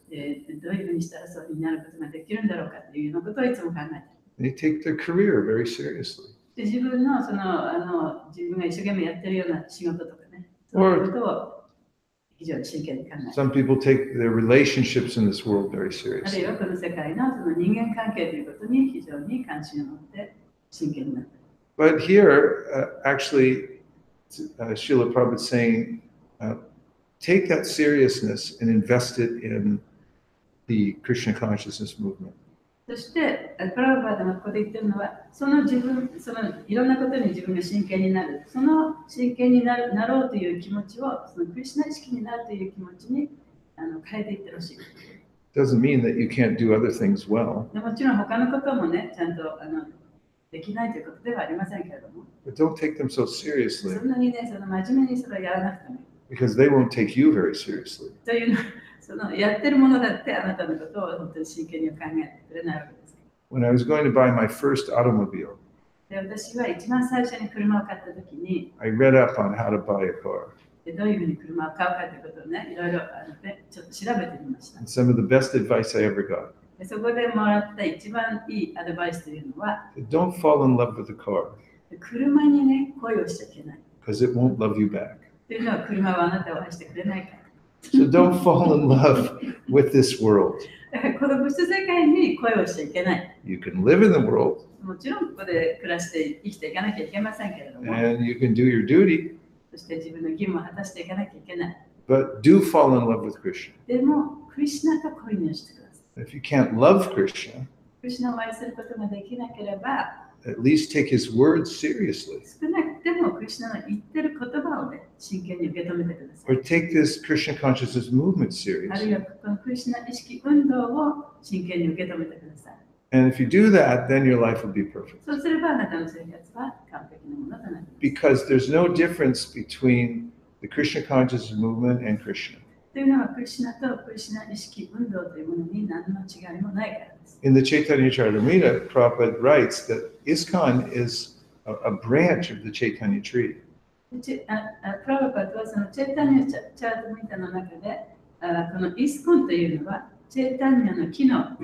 どういうふうにしたらそうになることができるんだろうかというようなことをいつも考えてる。They take their career very seriously. で自分の自分が一生懸命やってるような仕事とかね、そういうことを非常に真剣に考えてる。Some people take their relationships in this world very あるい seriously. はこの世界のその人間関係ということに非常に関心を持って真剣になってる。But here, actually, Srila Prabhupada is saying, take that seriousness and invest it in the Krishna consciousness movement. そして、プラバパーダがここで言ってるのは、そのいろんなことに自分が真剣になる、その真剣になろうという気持ちを、そのクリシュナ意識になるという気持ちに変えていってほしい。Doesn't mean that you can't do other things well. もちろん他のこともね、ちゃんとできないということではありませんけれども、But don't take them so seriously そんなにね、真面目にそれをやらなくてもいい。because they won't take you very seriously. というのやってるものだってあなたのことを本当に真剣に考えてくれないわけです。When I was going to buy my first automobile, で私は一番最初に車を買ったときに、I read up on how to buy a car. どういうふうに車を買うかということをね、いろいろちょっと調べてみました。And some of the best advice I ever got. でそこでもらった一番いいアドバイスというのは、Don't fall in love with the car 車にね、恋をしちゃいけない。 because it won't love you back. というのは車はあなたを愛してくれないから。So don't fall in love with this world. だからこの物質世界に恋をしちゃいけない。You can live in the world もちろんここで暮らして生きていかなきゃいけませんけれども、 and you can do your duty, そして自分の義務を果たしていかなきゃいけない。 but do fall in love with Krishna. でも、クリシュナと恋をしてください。 If you can't love Krishna, クリシュナを愛することができなければ、 at least take his words seriously. 少なくてもクリシュナの言ってる言葉をね、真剣に受け止めてくださ Or い。 take this Krishna consciousness movement あるい seriously. はこのクリシュナ意識運動を真剣に受け止めてください。 And if you do that, then your life will be perfect. そうすればあなたの生活は完璧なものとなります。 Because there's no difference between the Krishna consciousness movement and Krishna. というのはクリシュナとクリシュナ意識運動というものに何の違いもないからです。 In the Chaitanya Charitamrita, Prabhupada writes that ISKCON is a branch of the Chaitanya tree. プラバパードはそのチェータニアチャートミタの中で、このイスコンというのはチェータニアの木の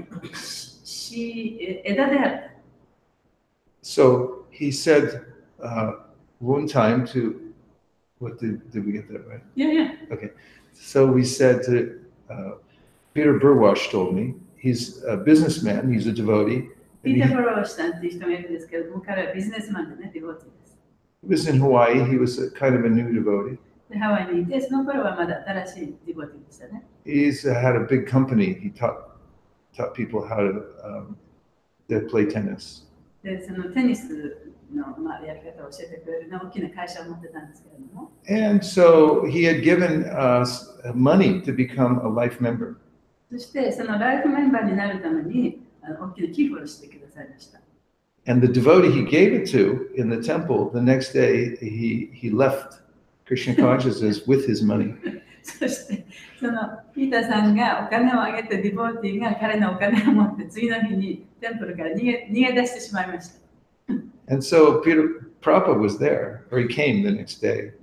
枝である。So he said one time to, what did we get that right? いやいや、 Okay. So we said to, Peter Burwash told me, he's a businessman, he's a devotee. ピ And ー he, ター・フォローしたっていう人がいるんですけれども、彼はビジネスマンでね、ディボーティーです。 he was in Hawaii, he was a kind of a new devotee. でハワイにいて、その頃はまだ新しいディボーティーでしたね。 He's had a big company, he taught people how to play tennis. で、そのテニスの、やり方を教えてくれる大きな会社を持ってたんですけれども、 And so he had given us money to become a life member. そしてそのライフメンバーになるために大きな寄付をしてくださいました。 And the devotee he gave it to in the temple, the next day he left Krishna consciousness with his money. そしてそのピーターさんがお金をあげてディボーティーが彼のお金を持って次の日にテンプルから逃げ出してしまいました。 And so Peter Prabhupada was there, or he came the next day.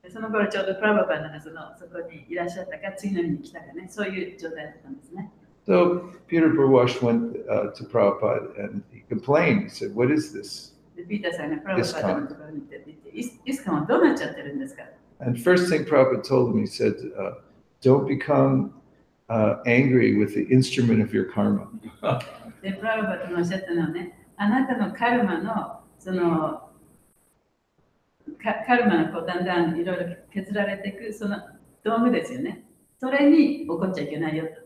でその頃ちょうどプラバパーがそこにいらっしゃったか、次の日に来たかね、そういう状態だったんですね。So Peter Burwash went to Prabhupada and he complained. He said, "What is this?" で、ピーターさんがプラバパーのところに行ってイスカンはどうなっちゃってるんですか？ And first thing Prabhupada told him, he said, "Don't become angry with the instrument of your karma." で、プラバパーとおっしゃったのはね、あなたのカルマのカルマのだんだんいろいろ削られていくその道具ですよね。それに怒っちゃいけないよと。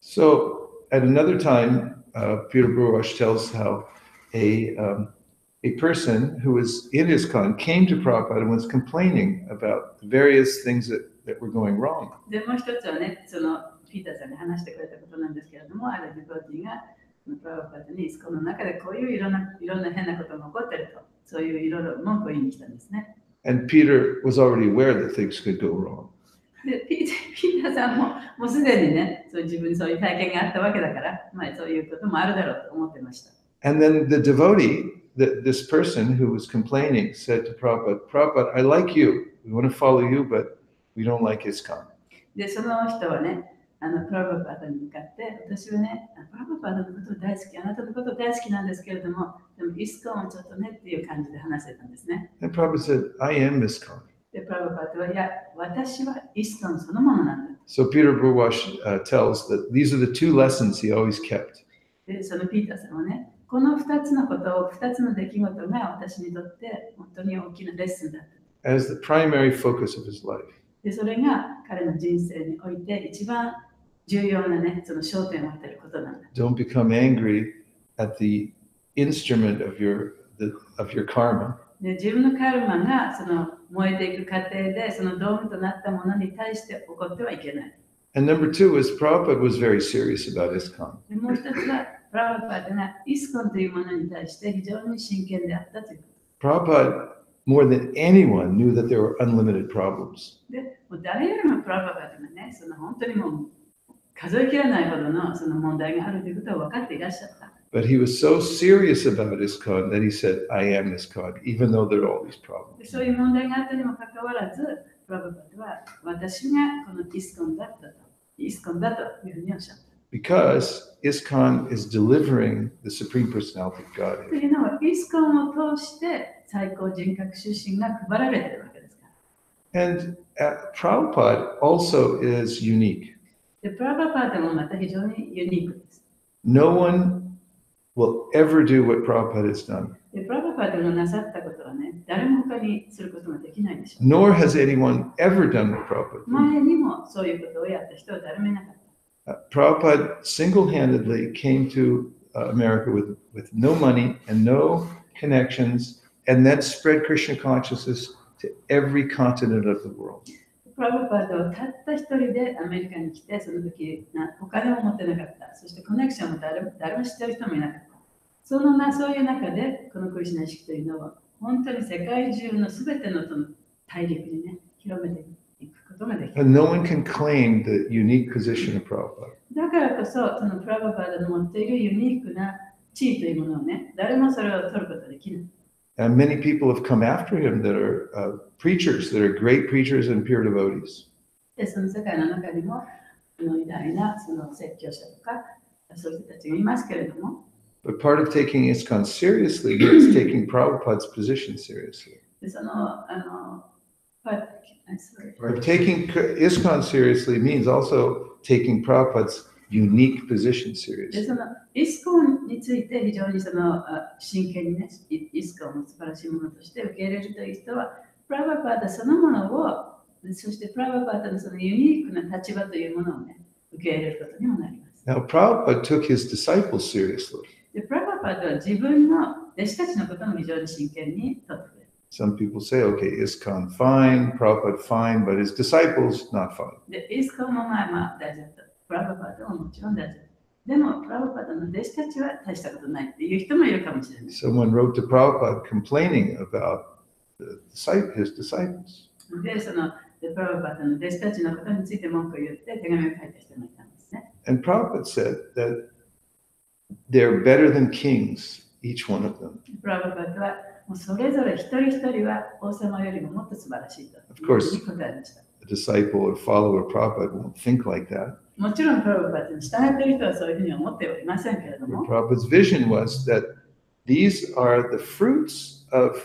So at another time, Peter Burwash tells how a person who was in ISKCON came to Prabhupada and was complaining about the various things that were going wrong. で、もう一つはね、ピーターさんが話してくれたことなんですけれども、あるディボティがプラバパーにイスコンの中でこういういろんな変なことが起こってると、そういういろいろ文句を言いに来たんですね。And Peter was already aware that things could go wrong. で、ピーターさんもうすでにね、自分にそういう体験があったわけだから、まあそういうこともあるだろうと思ってました。And then the devotee, this person who was complaining, said to Prabhupada, "Prabhupada, I like you. We want to follow you, but we don't like ISKCON." で、その人はね、プラバパーに向かって、私はね、プラバパーのこと大好き、あなたのこと大好きなんですけれども、でもイスコンはちょっとねっていう感じで話してたんですね。And Prabhupada said, "I am ISKCON." で、プラバパーは、いや、私はイスコンそのものなんだ。So Peter Burwash tells that these are the two lessons he always kept. で、そのピーターさんはね、この2つのことを、2つの出来事が私にとって本当に大きなレッスンだった。As the primary focus of his life. で、それが彼の人生において一番重要なね、その焦点を当てることなんだ。Don't become angry at the instrument of your karma. で、自分のカルマが燃えていく過程で、その道具となったものに対して怒ってはいけない。And number two is Prabhupada was very serious about ISKCON. で、もう一つは、プラバパーがイスコンというものに対して非常に真剣であったということ。Prabhupada, more than anyone, knew that there were unlimited problems. で、もう誰よりもプラバパーがね、本当にもう数えきれないほどのその問題があるということを分かっていらっしゃった。But he was so serious about ISKCON that he said, "I am ISKCON," even though there are all these problems. で、そういう問題があったにもかかわらず、プラバパーは私がこのイスコンだというふうにおっしゃった。Because ISKCON is delivering the Supreme Personality of と Godhead. いうのは、イスコンを通して最高人格出身が配られているわけですから。And Prabhupada also is unique. で、プラバパーでもまた非常にユニークです。No one will ever do what Prabhupada has done. で、プラバパーのなさったことはね、誰も他にすることができないでしょう。 Nor has anyone ever done what Prabhupada did. 前にもそういうことをやった人は誰もいなかった。Prabhupada single-handedly came to America with no money and no connections, and then spread Krishna consciousness to every continent of the world. プラバパーはたった一人でアメリカに来て、その時お金を持ってなかった。そしてコネクションも誰も知ってる人もいなかった。そういう中で、このクリシュナ意識というのは、本当に世界中のすべての大陸にね、広めていくことができる。And no one can claim the unique position of Prabhupada. だからこそ、そのプラバパーの持っているユニークな地位というものをね、誰もそれを取ることができない。And many people have come after him that are preachers, that are great preachers and pure devotees. で、その世界の中にも、偉大な説教者とか、そういう人たちがいますけれども、But part of taking ISKCON seriously means taking Prabhupada's position seriously. で、But taking ISKCON seriously means also taking Prabhupada's unique position で、seriously. イスコンについて非常に真剣にね、イスコンを素晴らしいものとして受け入れるという人は、プラバパーそのものを、そしてプラバパーのそのユニークな立場というものをね、受け入れることにもなります。Now, Prabhupada took his disciples seriously. で、プラバパーは自分の弟子たちのことも非常に真剣にとってくれる。Some people say, okay, ISKCON fine, Prabhupada fine, but his disciples not fine. で、イスコンもまあ大丈夫だ。プラバパーももちろん大丈夫。でも、プラバパーの弟子たちは大したことないっていう人もいるかもしれない。Someone wrote to Prabhupada complaining about his disciples. で、プラバパーの弟子たちのことについて文句を言って手紙を書いた人もいたんですね。And Prabhupada said that they're better than kings, each one of them. プラバパーはもうそれぞれ一人一人は王様よりももっと素晴らしいと Of course. 答えました。A disciple or follower of Prabhupada won't think like that. もちろんプラブパーに従っている人はそういうふうに思ってはいませんけれど But も、 Prabhupada's vision was that these are the fruits of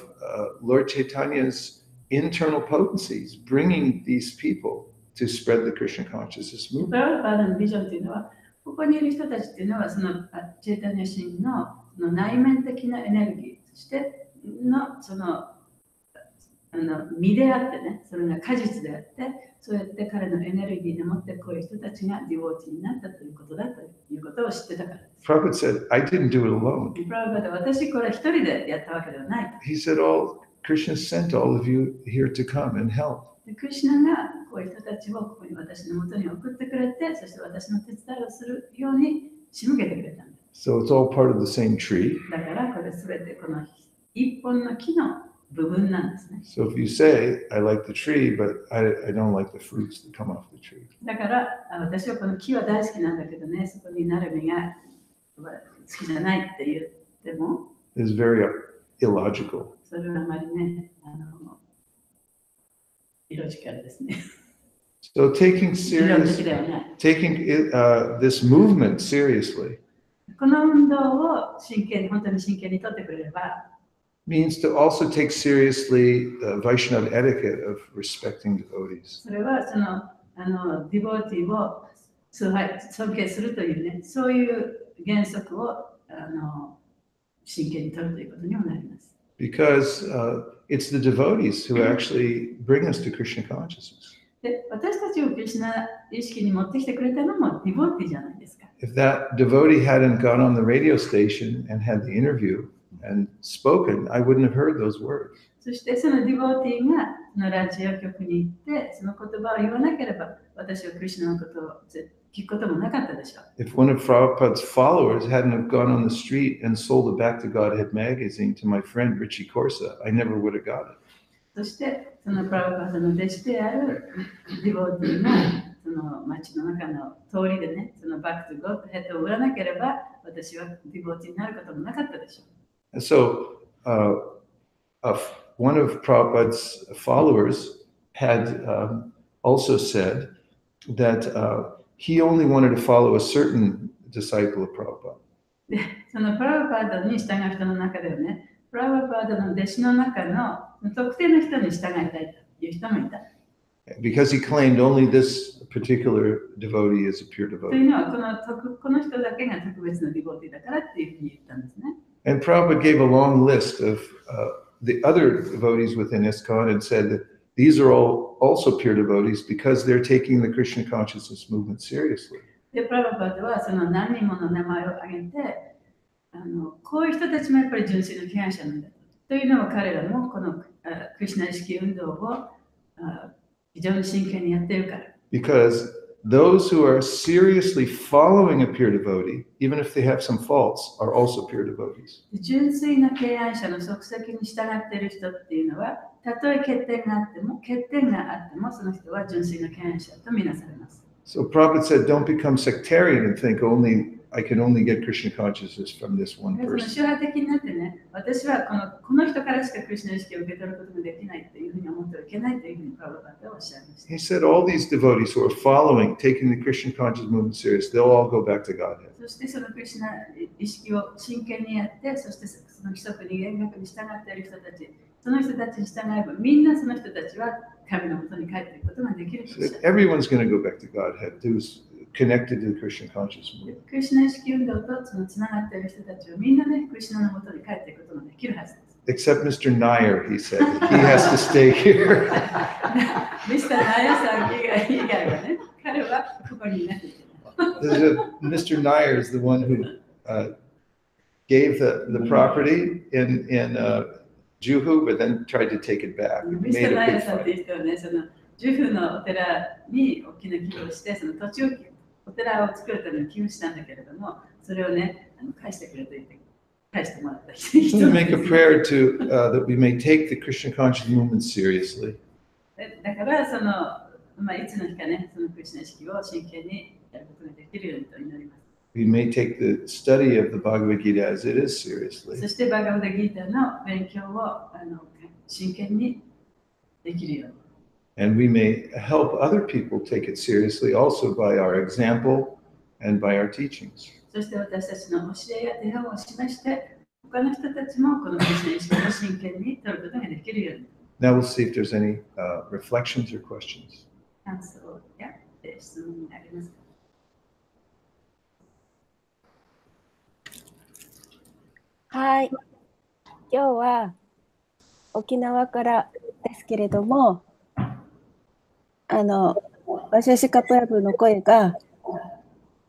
Lord Chaitanya's internal potencies, bringing these people to spread the Krishna consciousness プ movement. ラブパーのビジョンというのは、ここにいる人たちというのは、そのチェイタニア神のその内面的なエネルギー、そしてのその実であってね、それが果実であって、そうやって彼のエネルギーでもってこういう人たちがディボーティーになったということだということを知ってたからです。Prabhupada said, I didn't do it alone. プラブパーで私これ一人でやったわけではない。 He said, Krishna sent all of you here to come and help. でクリシュナがこういう人たちをここに私のもとに送ってくれて、そして私の手伝いをするように仕向けてくれたんです。 So it's all part of the same tree. だからこれすべてこの一本の木の部分なんですね。 So if you say, I like the tree, but I don't like the fruits that come off the tree. だから私はこの木は大好きなんだけどね、そこになる実が好きじゃないって言っても、 It's very illogical. それはあまりね、イロジカルですね。 So taking 理論 serious, 的ではない。 taking this movement seriously この運動を本当に真剣にとってくれれば、 means to also take seriously the Vaishnava etiquette of respecting devotees. それはそのディボーティーを尊敬するというね、そういう原則を真剣に取るということにもなります。 Because it's the devotees who actually bring us to Krishna consciousness. で、私たちをクリシュナ意識に持ってきてくれたのもディボーティーじゃないですか。 If that devotee hadn't gone on the radio station and had the interview and spoken, I wouldn't have heard those words. そしてそのディボーティーがそのラジオ局に行ってその言葉を言わなければ私はクリシュナのことを聞くこともなかったでしょう。 If one of Prabhupada's followers hadn't have gone on the street and sold a Back to Godhead magazine to my friend Richie Corsa, I never would have got it. そしてそのプラブパーの弟子であるディボーティーがその町の中の通りでね、そのバックトゥゴッドヘッドを売らなければ私はディボーティーになることもなかったでしょう。 And so one of Prabhupada's followers had also said that he only wanted to follow a certain disciple of Prabhupada. で、そのプラブパードに従う人の中ではね、プラブパードの弟子の中の特定の人に従いたいという人もいた。 Because he claimed only this particular devotee is a pure とい devotee. うのはこの人だけが特別なディボーティーだからっていうふうに言ったんですね。 And Prabhupada gave a long list of the other devotees within ISKCON and said that these are all also pure devotees because they're taking the Krishna consciousness movement seriously. で、プラブパードはその何人もの名前を挙げて、こういう人たちもやっぱり純粋な敬愛者なんだというのを彼らもこのクリシュナ意識運動を非常に真剣にやっているから。 Because those who are seriously following a pure devotee, even if they have some faults, are also pure devotees. 純粋な敬愛者の足跡に従っている人っていうのは、たとえ欠点があっても、その人は純粋な敬愛者とみなされます。 So Prabhupada said, don't become sectarian and think I can only get Krishna consciousness from this one その person. 宗派的になってね、私はこの人からしかクリシュナ意識を受け取ることができないというふうに思ってはいけないというふうにプラブパードはおっしゃいました。 He said all these devotees who are following, taking the Krishna conscious movement serious, they'll all go back to Godhead. そしてそのクリシュナ意識を真剣にやって、そしてその規則に厳格に従っている人たち、その人たちに従えば、みんなその人たちは神のもとに帰っていくことができると So おっしゃ that る。 everyone's going to go back to Godhead who's connected to the Krishna conscious movement. クリシュナ意識運動とそのつながっている人たちはみんなね、クリシュナのもとに帰っていくことができるはずです。 Except Mr. Nair, he said. He has to stay here. ミスターナヤさん以外はね、彼はここにいなきゃいけない。Mr. Nair is the one who gave the property in Juhu, but then tried to take it back. ミス Made ターナ a ヤ big さんって fight. いう人はね、そのジュフのお寺に大きな寄付をして、その土地をお寺を作るために寄付したんだけれども、それをね、返してくれと言って、返してもらった人 So な make んで a す。 prayer to that we may take the Krishna conscious movement seriously. だからその、いつの日かね、そのクリシュナ意識を真剣にやることができるようにと祈ります。we may take the study of the Bhagavad Gita as it is そ seriously. してバガバダギータの勉強を真剣にできるように。And we may help other people take it seriously also by our example and by our teachings. そして私たちの教えや手本を示して、他の人たちもこのクリシナ意識を真剣に取ることができるように。Now we'll see if there's any reflections or questions. 感想や質問がありますか？はい。今日は沖縄からですけれども、ワシャシカプラブの声が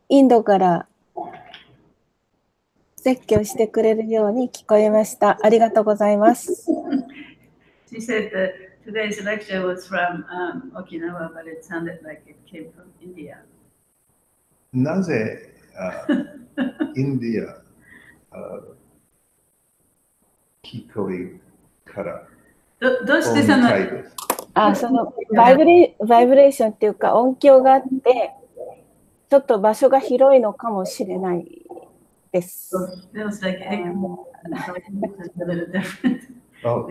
インドから説教してくれるように聞こえました。ありがとうございます。She said that today's lecture was from Okinawa, but it sounded like it came from India. なぜ、インディア、聞こえからどうしてそのそのバイブレーションっていうか音響があって、ちょっと場所が広いのかもしれないです。It was like a little different. Oh,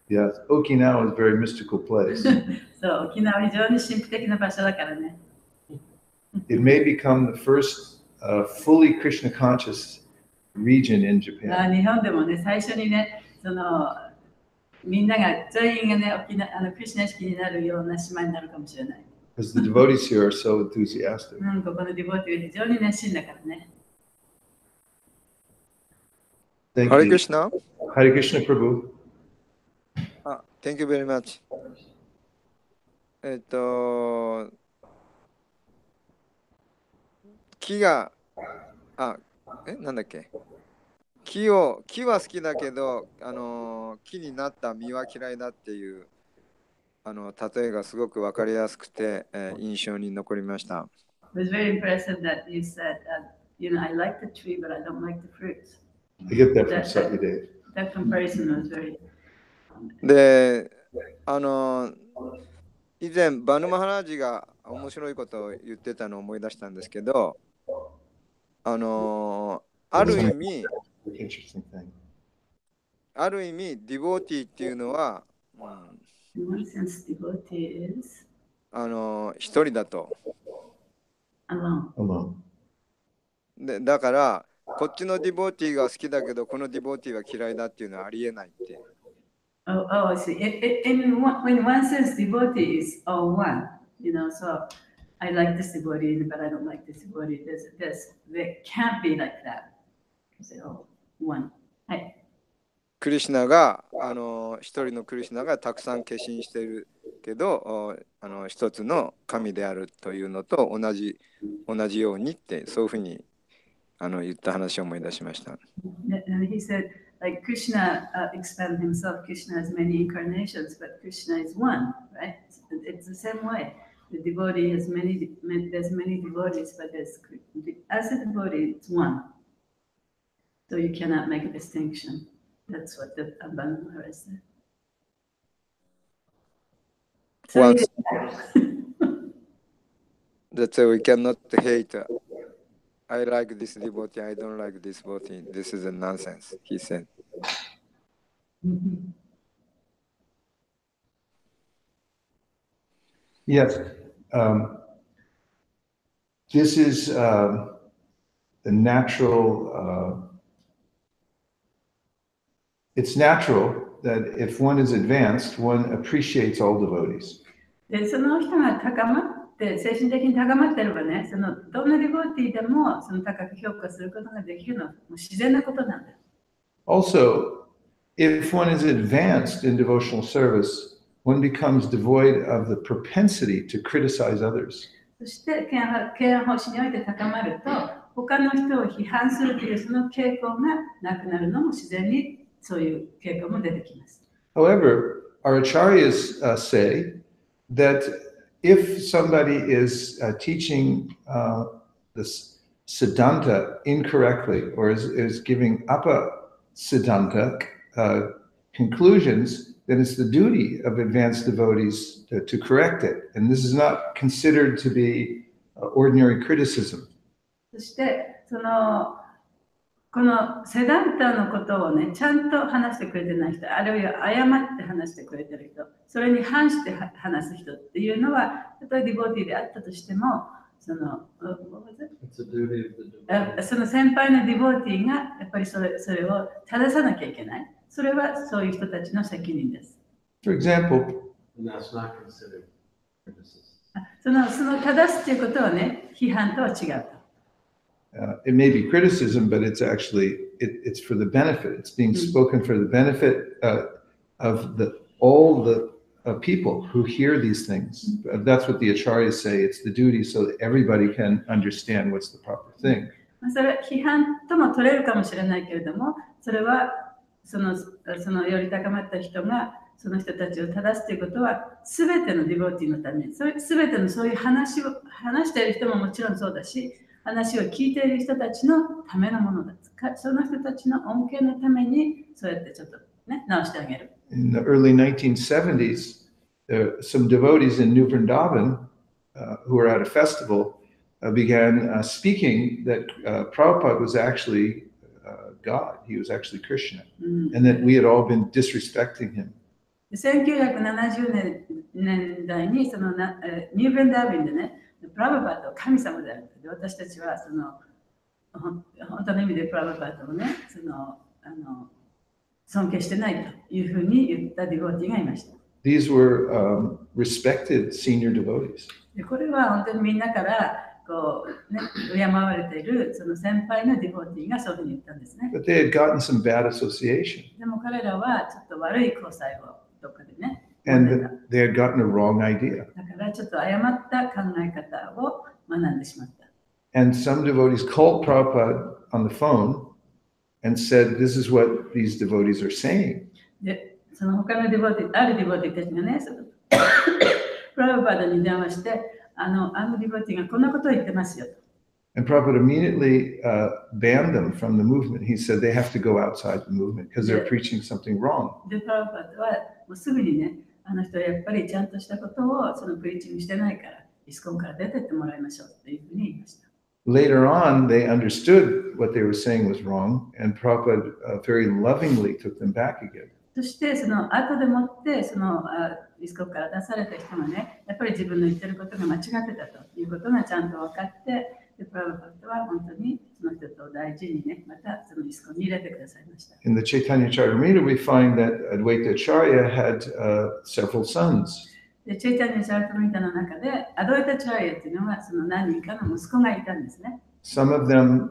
yes. Okinawa is a very mystical place. そう、沖縄は非常に神秘的な場所だからね。It may become the first fully Krishna conscious region in Japan. 日本でもね、最初にね、みんなが全員がね、クリシナ意識になるような島になるかもしれない。Because the devotees here are so enthusiastic. ここのディボーティーは非常に熱心だからね。Thank Hare you. Krishna. Hare Krishna Prabhu. Thank you very much. 木が、なんだっけ。木は好きだけど、木になった実は嫌いだっていう、例えがすごくわかりやすくて、印象に残りました。It was very impressive that you said, I like the tree, but I don't like the fruits. I get that from Satyadeva. That comparison was very... で、以前、バヌマハラージが面白いことを言ってたのを思い出したんですけど、ある意味、ディボーティーっていうのは、一人だと。で、だから、こっちのディボーティーが好きだけど、このディボーティーは嫌いだっていうのはありえないって。I see. In one sense, devotee is all one. So I like this devotee, but I don't like this devotee. They can't be like that. They're all one. はい。クリシュナが一人のクリシュナがたくさん化身しているけど一つの神であるというのと同じようにってそういうふうに言った話を思い出しました。And he said, like Krishna expanded himself, Krishna has many incarnations, but Krishna is one, right? It's the same way. The devotee has there's many devotees, but as a devotee, it's one. So you cannot make a distinction. That's what the Abhanga Maharaj said. That's why we cannot hate. I like this devotee, I don't like this devotee. This is a nonsense, he said. Yes. This is the natural, it's natural that if one is advanced, one appreciates all devotees. で、その人が高まって、精神的に高まってればね、どんなディボーティーでも高く評価することができるのは自然なことなんだ。Also, if one is advanced in devotional service, one becomes devoid of the propensity to criticize others. そして、敬愛方針において高まると、他の人を批判するというその傾向がなくなるのも自然にそういう傾向も出てきます。However, our acharyas say that if somebody is teaching this siddhanta incorrectly or is giving apa-siddhanta conclusions, then it's the duty of advanced devotees to correct it. And this is not considered to be ordinary criticism. そしてこのセダンタのことをね、ちゃんと話してくれてない人、あるいは誤って話してくれてる人、それに反して話す人っていうのは、たとえディボティであったとしても、その先輩のディボティがやっぱりそれを正さなきゃいけない。それはそういう人たちの責任です。For example, その正すということはね、批判とは違う。it may be criticism, but it's actually it's for the benefit. It's being spoken for the benefit of all the people who hear these things. That's what the acharyas say. It's the duty so that everybody can understand what's the proper thing. それは批判とも取れるかもしれないけれども、それはそのより高まった人がその人たちを正すということは、すべてのディボティのために、すべてのそういう話している人ももちろんそうだし、話を聞いている人たちのためのものだ。その人たちの恩恵のために、そうやってちょっとね、直してあげる。In the early 1970s, some devotees in New Vrindavan who were at a festival began speaking that Prabhupada was actually God. He was actually Krishna. And that we had all been disrespecting him. 1970年代にニューブレンダービンでね、プラブパートは神様である。私たちは本当の意味でプラブパートをね、尊敬してないというふうに言ったディボティがいました。These were respected senior devotees. でこれは本当にみんなから敬われているその先輩のディボティがそういうふうに言ったんですね。But they had gotten some bad association. でも彼らはちょっと悪い交際をどっかでね。And they had gotten a wrong idea. だからちょっと誤った考え方を学んでしまった。And some devotees called Prabhupada on the phone and said, this is what these devotees are saying. で、その他のディボティ、あるディボティたちがね、プラブパードに電話して、あのディボティがこんなことを言ってますよと。And Prabhupada immediately banned them from the movement. He said they have to go outside the movement because they're preaching something wrong. で、プラブパードはもうすぐにね、あの人はやっぱりちゃんとしたことをそのプリーチングしてないから、イスコンから出てってもらいましょうというふうに言いました。Later on, they understood what they were saying was wrong, and Prabhupada very lovingly took them back again. そしてその後でもってイスコンから出された人がね、やっぱり自分の言ってることが間違ってたということがちゃんと分かって、でプラブパッドは本当にその人と大事にね、またそのイスコンに入れてくださいました。In the Chaitanya Charitamrita, we find that Advaita Acharya had several sons. でチェイタニア・チャータミタの中でアドイタ・チャリアっていうのはその何人かの息子がいたんですね。Some of them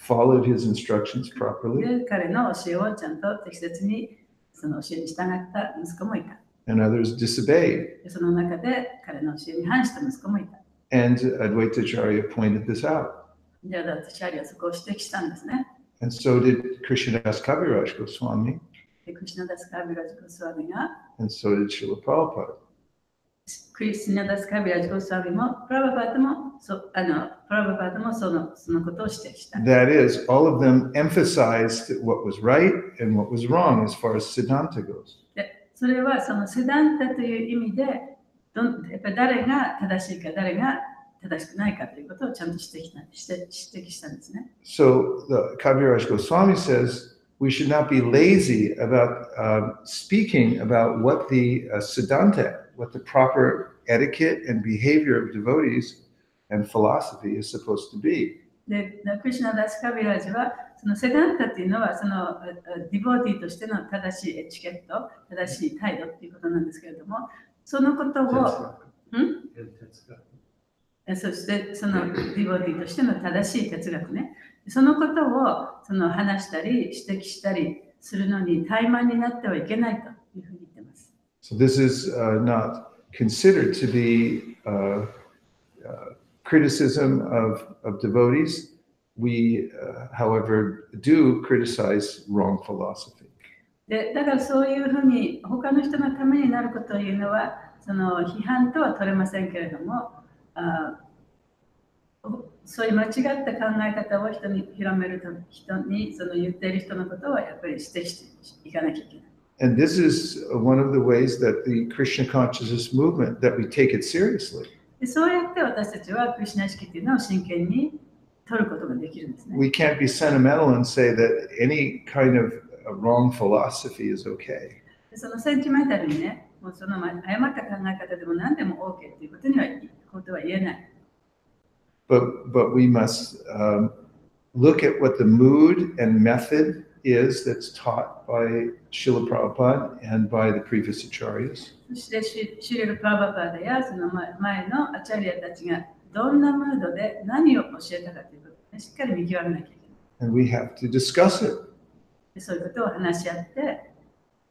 followed his instructions properly. で彼の教えをちゃんと適切にその教えに従った息子もいた。And others disobeyed. でその中で彼の教えに反した息子もいた。And Advaita Acharya pointed this out. でアドイタ・チャリアはそこを指摘したんですね。And so did Krishnadas Kaviraj Goswami. でクリシナダス・カビラジ・ゴスワミが And so did Srila Prabhupada. クリシナダス・カビラジ・ゴスワミもプラブパートもそのことを指摘した。That is, all of them emphasized what was right and what was wrong as far as Siddhanta goes. でそれはそのセダンタという意味でやっぱり誰が正しいか誰が正しくないかということをちゃんと指摘したんですね。So the Kaviraj Goswami says we should not be lazy about speaking about what the Siddhanta, what the proper etiquette and behavior of devotees and philosophy is supposed to be. で、クリシナダス・カビラジはそのセダンタというのはそのディボーティーとしての正しいエチケット、正しい態度ということなんですけれども、そのことをそしてそのディボーティーとしての正しい哲学ね、そのことをその話したり指摘したりするのに怠慢になってはいけないというふうに言っています。So this is not considered to be criticism of devotees. We, however, do criticize wrong philosophy. でだからそういうふうに他の人のためになることを言うのはその批判とは取れませんけれども、そういう間違った考え方を人に広める人にその言っている人のことはやっぱり指摘していかなきゃいけない。And this is one of the ways that the Krishna consciousness movement, that we take it seriously. でそうやって私たちはクリシナ意識というのを真剣に取ることができるんですね。 We can't be sentimental and say that any kind of wrong philosophy is okay. でそのセンチメンタルにね、もうその誤った考え方でも何でも OK っていうことは言えない。But we must look at what the mood and method is that's taught by Srila Prabhupada and by the previous acharyas. そしてシュリル・プラバパーダやその前のアチャリアたちがどんなムードで何を教えたかということを、ね、しっかり見極めなきゃいけない。And we have to discuss it. でそういうことを話し合って、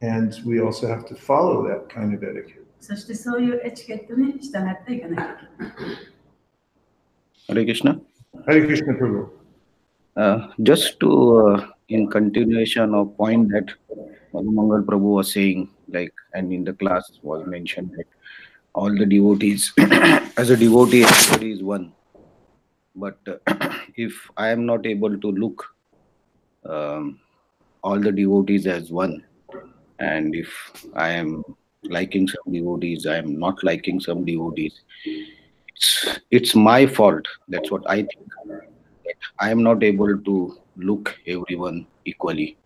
And we also have to follow that kind of etiquette. そしてそういうエチケットに従っていかなきゃいけない。Hare Krishna. Hare Krishna Prabhu. Just to in continuation of point that Mangal Prabhu was saying, like, and in the class was mentioned that all the devotees, as a devotee, everybody is one. But if I am not able to look all the devotees as one, and if I am liking some devotees, I am not liking some devotees, it's my fault. That's what I think. I am not able to look everyone equally.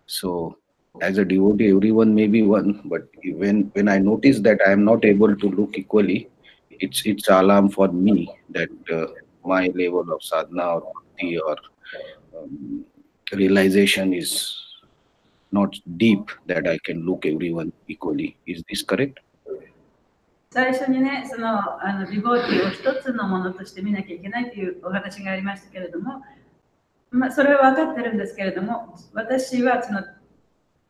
So as a devotee, everyone may be one, but when I notice that I am not able to look equally, it's alarm for me that my level of sadhana or bhakti or realization is not deep that I can look everyone equally. Is this correct? 最初にね、そのディボーティーを一つのものとして見なきゃいけないというお話がありましたけれども、それは分かってるんですけれども、私はその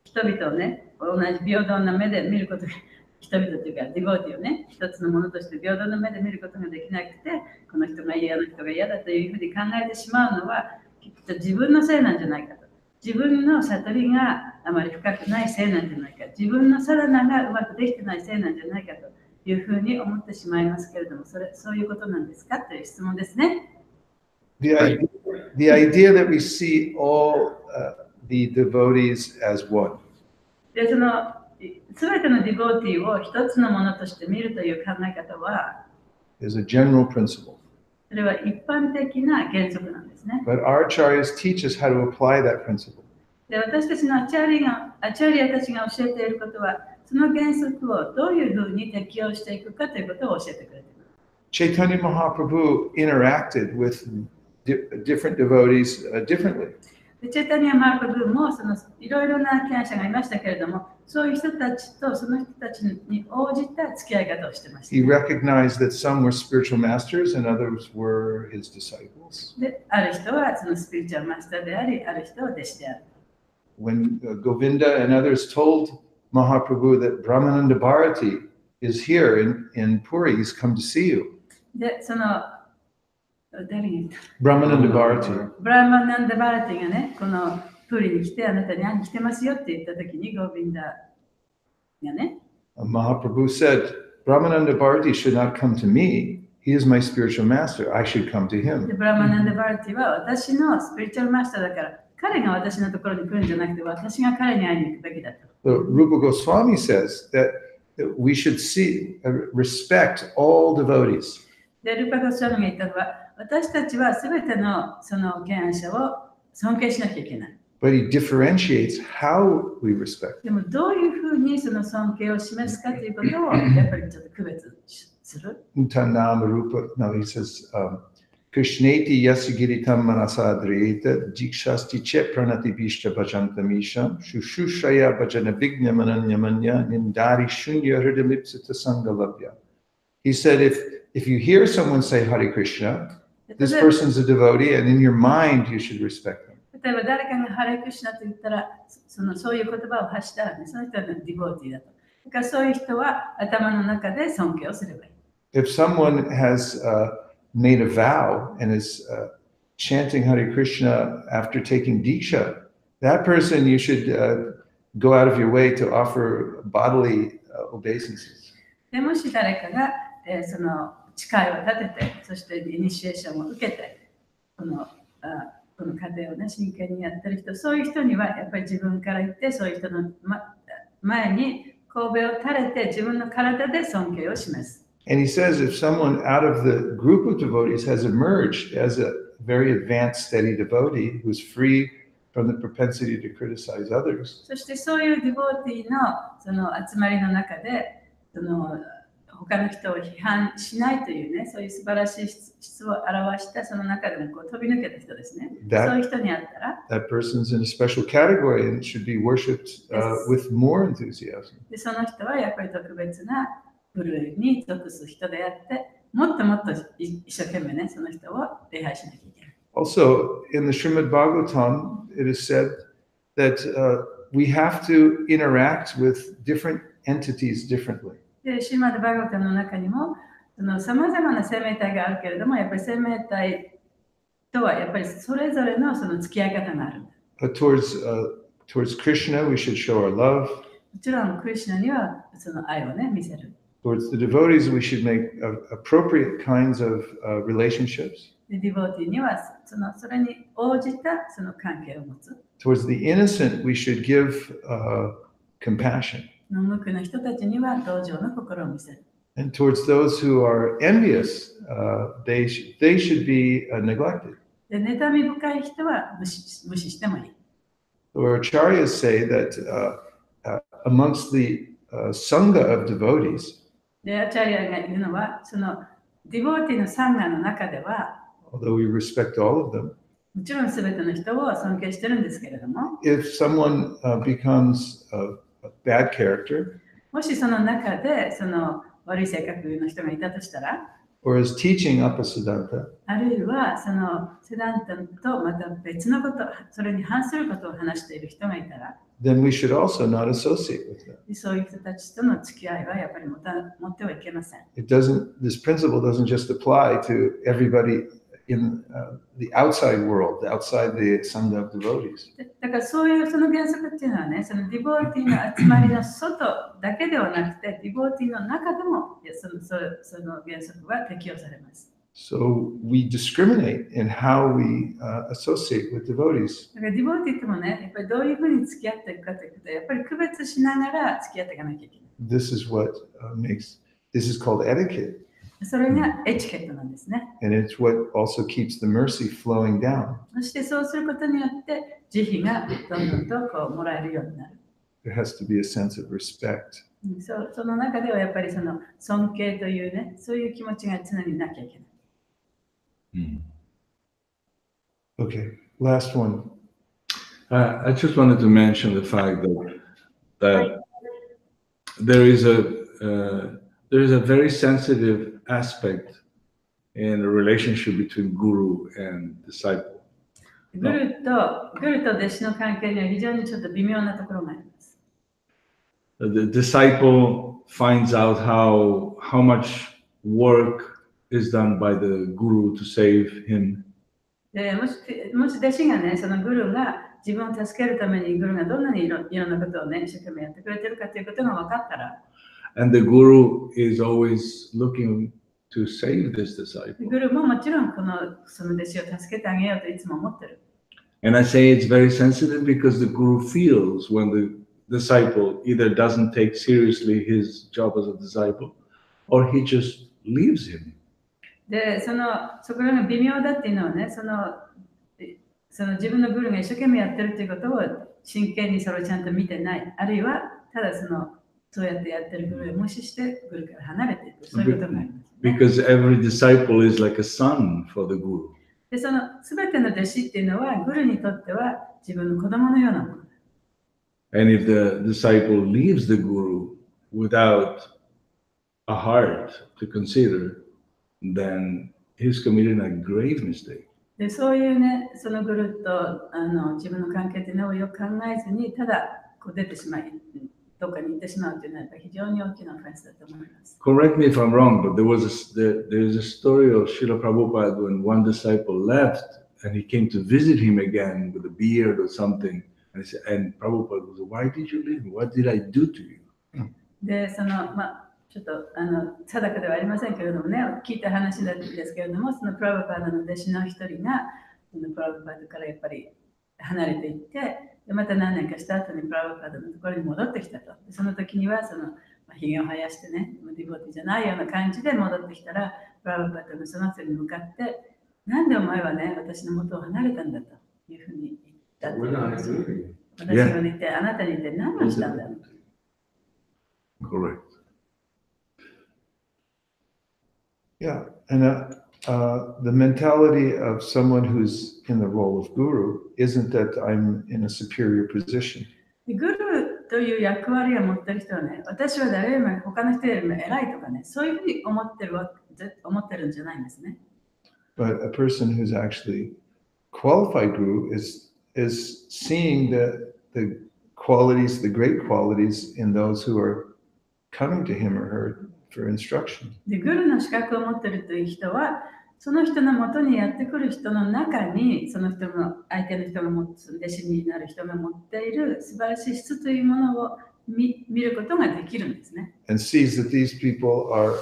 人々をね、同じ平等な目で見ることが、人々というかディボーティーをね、一つのものとして平等な目で見ることができなくて、この人が嫌な人が嫌だというふうに考えてしまうのは、きっと自分のせいなんじゃないかと。自分の悟りがあまり深くないせいなんじゃないか。自分のサラナがうまくできてないせいなんじゃないかというふうに思ってしまいますけれども、そういうことなんですかという質問ですね。The idea that we see all the devotees as one. で、そのすべてのディボーティーを一つのものとして見るという考え方は、is a general principle. それは一般的な原則なんですね。But our acharyas teach us how to apply that principle. で、私たちのアチャリアたちが教えていることは、その原則をどういうふうに適用していくかということを教えてくれています。Chaitanya Mahaprabhu interacted with different devotees differently. でチェタニア・マハプラブもいろいろな権者がいましたけれども、そういう人たちとその人たちに応じた付き合い方をしてました。He recognized that some were spiritual masters and others were his disciples. で、ある人はそのスピリチュアルマスターであり、ある人は弟子である。When Govinda and others told Mahaprabhu that Brahmananda Bharati is here in Puri, he's come to see you. で、誰にBrahmananda Bharati. ブラマナンダ・バラティがね、このプリに来て、あなたに会いに来てますよって言ったときに、ゴビンダがね、Mahaprabhu said, Brahmananda Bharati should not come to me. He is my spiritual master. I should come to で him. ブラマナンダ・バラティは私のスピリチュアルマスターだから、彼が私のところに来るんじゃなくて、私が彼に会いに行くべきだと。So Rupa Goswami says that we should respect all devotees. で、ルパ・ゴスワミが言ったのは、私たちはすべてのその権者を尊敬しなきゃいけない。But he differentiates how we respect. でもどういうふうにその尊敬を示すかということをやっぱりちょっと区別する。Tanam Rupa. No, he says, Krishneti yasigiritam manasadriyeta jikshasti che pranati bishta bhajantamisham shushushaya bhajana vigna mananyamanya nindari shunya hridamipsita sangalavya. He said, if you hear someone say Hare Krishna, this person's a devotee, and in your mind you should respect them. 例えば誰かがハレクシナと言ったら、そういう言葉を発したら、ね、その人はディボーティーだと。だからそういう人は頭の中で尊敬をすればいい。If someone has made a vow and is chanting Hare Krishna after taking Diksha, that person you should go out of your way to offer bodily obeisances. でもし誰かが、その誓いを立てて、そしてイニシエーションを受けて、この過程をね、真剣にやってる人、そういう人にはやっぱり自分から言って、そういう人の前に神戸を垂れて、自分の体で尊敬を示す。And he says if someone out of the group of devotees has emerged as very advanced, steady devotee who's free from the propensity to criticize others. そしてそういうディボーティーのその集まりの中で、その他の人を批判しないというね、そういう素晴らしい質を表したその中でもこう飛び抜けた人ですね。そういう人に会ったら、that person's in a special category and should be worshipped with more enthusiasm. でその人はやっぱり特別な部類に属す人であって、もっともっと一生懸命ね、その人を礼拝しなきゃいけない。Also, in the Srimad Bhagavatam, it is said that we have to interact with different entities differently. で、シーマド・バーガタの中にも、さまざまな生命体があるけれども、やっぱり生命体とはやっぱりそれぞれのその付き合い方がある。Towards Krishna, we should show our love. もちろん、クリシュナにはその愛をね、見せる。Towards the devotees, we should make appropriate kinds of relationships. で、ディボーティーにはそれに応じたその関係を持つ。Towards the innocent, we should give compassion. 無垢な人たちには同情の心を見せる。And towards those who are envious, they should be neglected. で、妬み深い人は無視してもいい。Or acharyas say that amongst the sangha of devotees, で、アチャリアが言うのは、そのディボーティーのサンガの中では、although we respect all of them, もちろん全ての人を尊敬してるんですけれども、 if someone becomes a bad character, もしその中でその悪い性格の人がいたとしたら、 or is teaching Upasiddhanta, あるいはそのセダンタとまた別のこと、それに反することを話している人がいたら、 then we should also not associate with them. そういう人たちとの付き合いはやっぱり持ってはいけません。This principle doesn't just apply to everybody in the outside world, outside the sangha of devotees. だからそういうその原則っていうのはね、そのディボーティーの集まりの外だけではなくて、ディボーティーの中でもその原則は適用されます。So we discriminate in how we associate with devotees. だからディボーティーともね、やっぱりどういうふうに付き合っていくかということは、やっぱり区別しながら付き合っていかなきゃいけない。This is called etiquette. それがエチケットなんですね。And it's what also keeps the mercy flowing down. そしてそうすることによって慈悲がどんどんとこうもらえるようになる。There has to be a sense of respect. その中ではやっぱりその尊敬というね、そういう気持ちが常になきゃいけない。Okay, last one. I just wanted to mention the fact that there is a very sensitive aspect in the relationship between guru and disciple. グルと弟子の関係には非常にちょっと微妙なところがあります。The disciple finds out how much work is done by the guru to save him. でもし弟子がね、そのグルが自分を助けるためにグルがどんなにいろんなことをね、一生懸命やってくれてるかということが分かったら、And the guru is always looking to save this disciple. グルももちろんその弟子を助けてあげようといつも思ってる。And I say it's very sensitive because the guru feels when the disciple either doesn't take seriously his job as a disciple or he just leaves him. で、そこが微妙だっていうのはね、その自分のグルが一生懸命やってるっていうことを真剣にそれをちゃんと見てない。あるいは、ただそうやってやってるグルを無視してグルから離れていく。そういうことがあります、ね。Because every disciple is like a son for the guru. で、その全ての弟子っていうのは、グルにとっては自分の子供のようなもの。And if the disciple leaves the guru without a heart to consider, then he's committing a grave mistake. で、そういうね、そのグルと自分の関係っていうのをよく考えずに、ただこう出てしまい、どっかに行ってしまうというのは非常に大きなオフェンスだと思います。Correct me if I'm wrong, but there is a story of Srila Prabhupada when one disciple left and he came to visit him again with a beard or something. And Prabhupada was, why did you leave me? What did I do to you? で、ちょっと定かではありませんけれどもね、聞いた話だったんですけれども、そのプラブパーダの弟子の一人が、そのプラブパーダからやっぱり離れていって、でまた何年かした後にプラブパーダのところに戻ってきたと。でその時にはひげを生やしてね、ディボティじゃないような感じで戻ってきたら、プラブパーダのその人に向かって、なんでお前はね、私の元を離れたんだというふうに言ったと思います。私が言って、あなたに言って何をしたんだろう。Correct. Yeah, and the mentality of someone who's in the role of guru isn't that I'm in a superior position. グルという役割を持っている人はね、私は誰よりも他の人よりも偉いとかね、そういうふうに思ってるんじゃないんですね。But a person who's actually qualified guru is seeing the qualities, the great qualities in those who are coming to him or her for instruction. で、グルの資格を持っているという人は、その人の元にやってくる人の中に、その人の相手の人が持つ、弟子になる人が持っている素晴らしい質というものを見ることができるんですね。And sees that these people are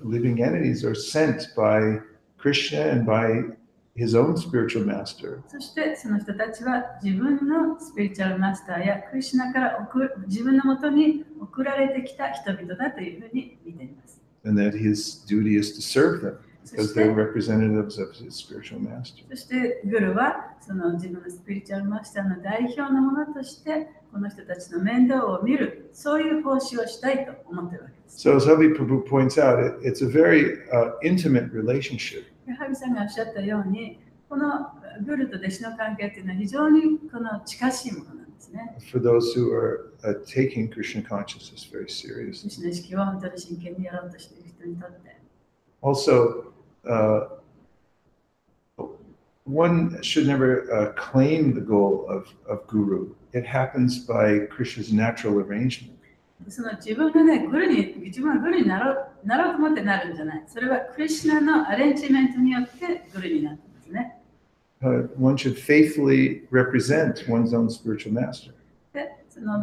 living entities, are sent by Krishna and by his own spiritual master. そしてその人たちは自分のスピリチュアルマスターやクリシュナから自分のもとに送られてきた人々だというふうに見ています。And that his duty is to serve them because they're representatives of his spiritual master. そしてグルはその自分のスピリチュアルマスターの代表のものとしてこの人たちの面倒を見る、そういう奉仕をしたいと思っているわけです。So as Havi Prabhu points out, it's a very intimate relationship. ハビさんがおっしゃったように、このグルと弟子の関係というのは非常にこの近しいものなんですね。For those who are taking Krishna consciousness very seriously. クリシュナ意識を本当に真剣にやろうとしている人にとって。Also, one should never claim the goal of guru. It happens by Krishna's natural arrangement. その自分がね、自分はグルになろうと思ってなるんじゃない。それはクリシュナのアレンジメントによってグルになったんですね。One should faithfully represent one's own spiritual master. で、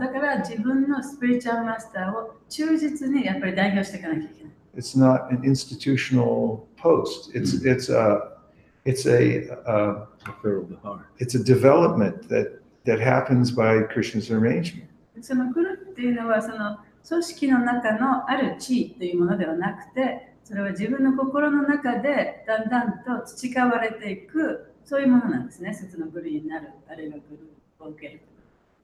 だから自分のスピリチュアルマスターを忠実にやっぱり代表していかなきゃいけない。It's not an institutional post. It's a development that happens by Krishna's arrangement. そのグルっていうのはその組織の中のある地位というものではなくて、それは自分の心の中でだんだんと培われていく、そういうものなんですね。一つのグルになる、あるいはグルを受ける。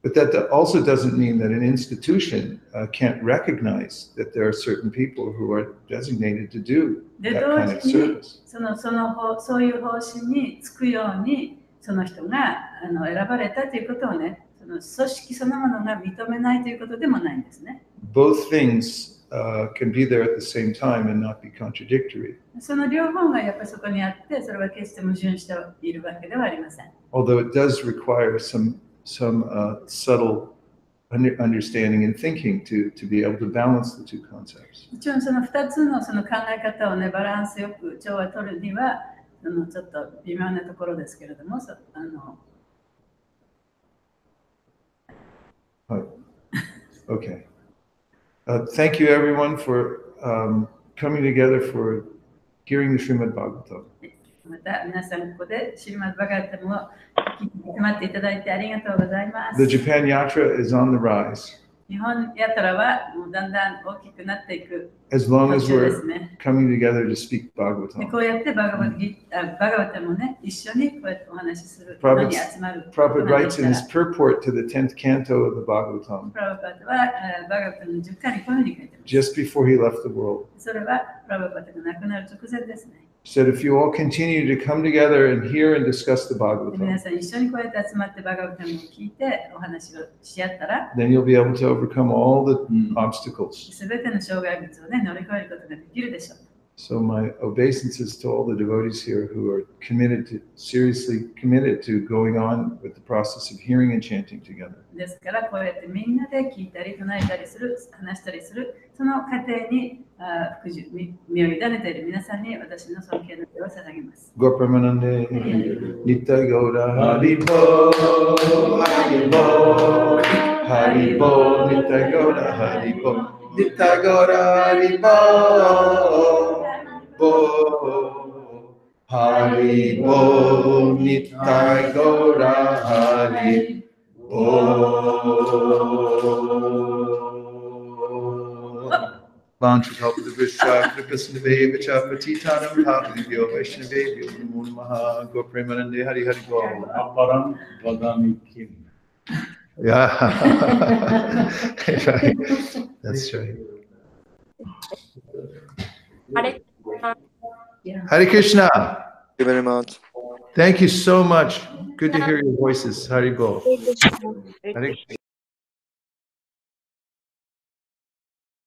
But that also doesn't mean that an institution can't recognize that there are certain people who are designated to do that kind of service. そういう方針につくように、その人が選ばれたということをね、その組織そのものが認めないということでもないんですね。Both things can be there at the same time and not be contradictory. その両方がやっぱりそこにあって、それは決して矛盾しているわけではありません。Although it does require some subtle understanding and thinking to be able to balance the two concepts. もちろんその2つのその考え方をね、バランスよく調和を取るにはちょっと微妙なところですけれども、Okay. Thank you everyone for coming together for hearing the Srimad Bhagavatam. また皆さんここでシリマッドバガバタムを集まっていただいてありがとうございます。 The Japan Yatra is on the rise. 日本ヤトラはもうだんだん大きくなっていく。As long as we're coming together to speak Bhagavatam. こうやってバガバタムをね、一緒にこうやってお話しするのに集まる。Prabhupada writes in his purport to the 10th canto of the Bhagavatam. プラバパタはバガバタムの10巻にこういうふうに書いてます。 Just before he left the world. それはプラバパタが亡くなる直前ですね。Said if you all continue to come together and hear and discuss the 皆 Bhagavatam, さん一緒にこうやって集まってバガバタムを聞いてお話をし合ったら、 then you'll be able to overcome all the obstacles. すべての障害物をね、乗り越えることができるでしょう。 So my obeisances to all the devotees here who are seriously committed to going on with the process of hearing and chanting together. ですからこうやってみんなで聞いたり唱えたりする、話したりする、その過程に身を委ねている皆さんに私の尊敬の手を捧げます。Gopramanande, Nitya Gauda, Haribo, Haribo, Haribo, Nitya Gauda, Haribo, Nitya Gauda, Haribo, Haribo, Nitya Gauda, Haribo. Vanchakalpadurvishya Kripasnaveva Patitanam Bhavadivyo Vaishnavevyo Namo Namaha Gopremanande Hari Hari Bol. Aparam vadami kim. Yeah. Right. That's right. Hare Krishna. Thank you very much. Thank you so much. Good to hear your voices. Hari Bol. Hare Krishna. Hare Krishna.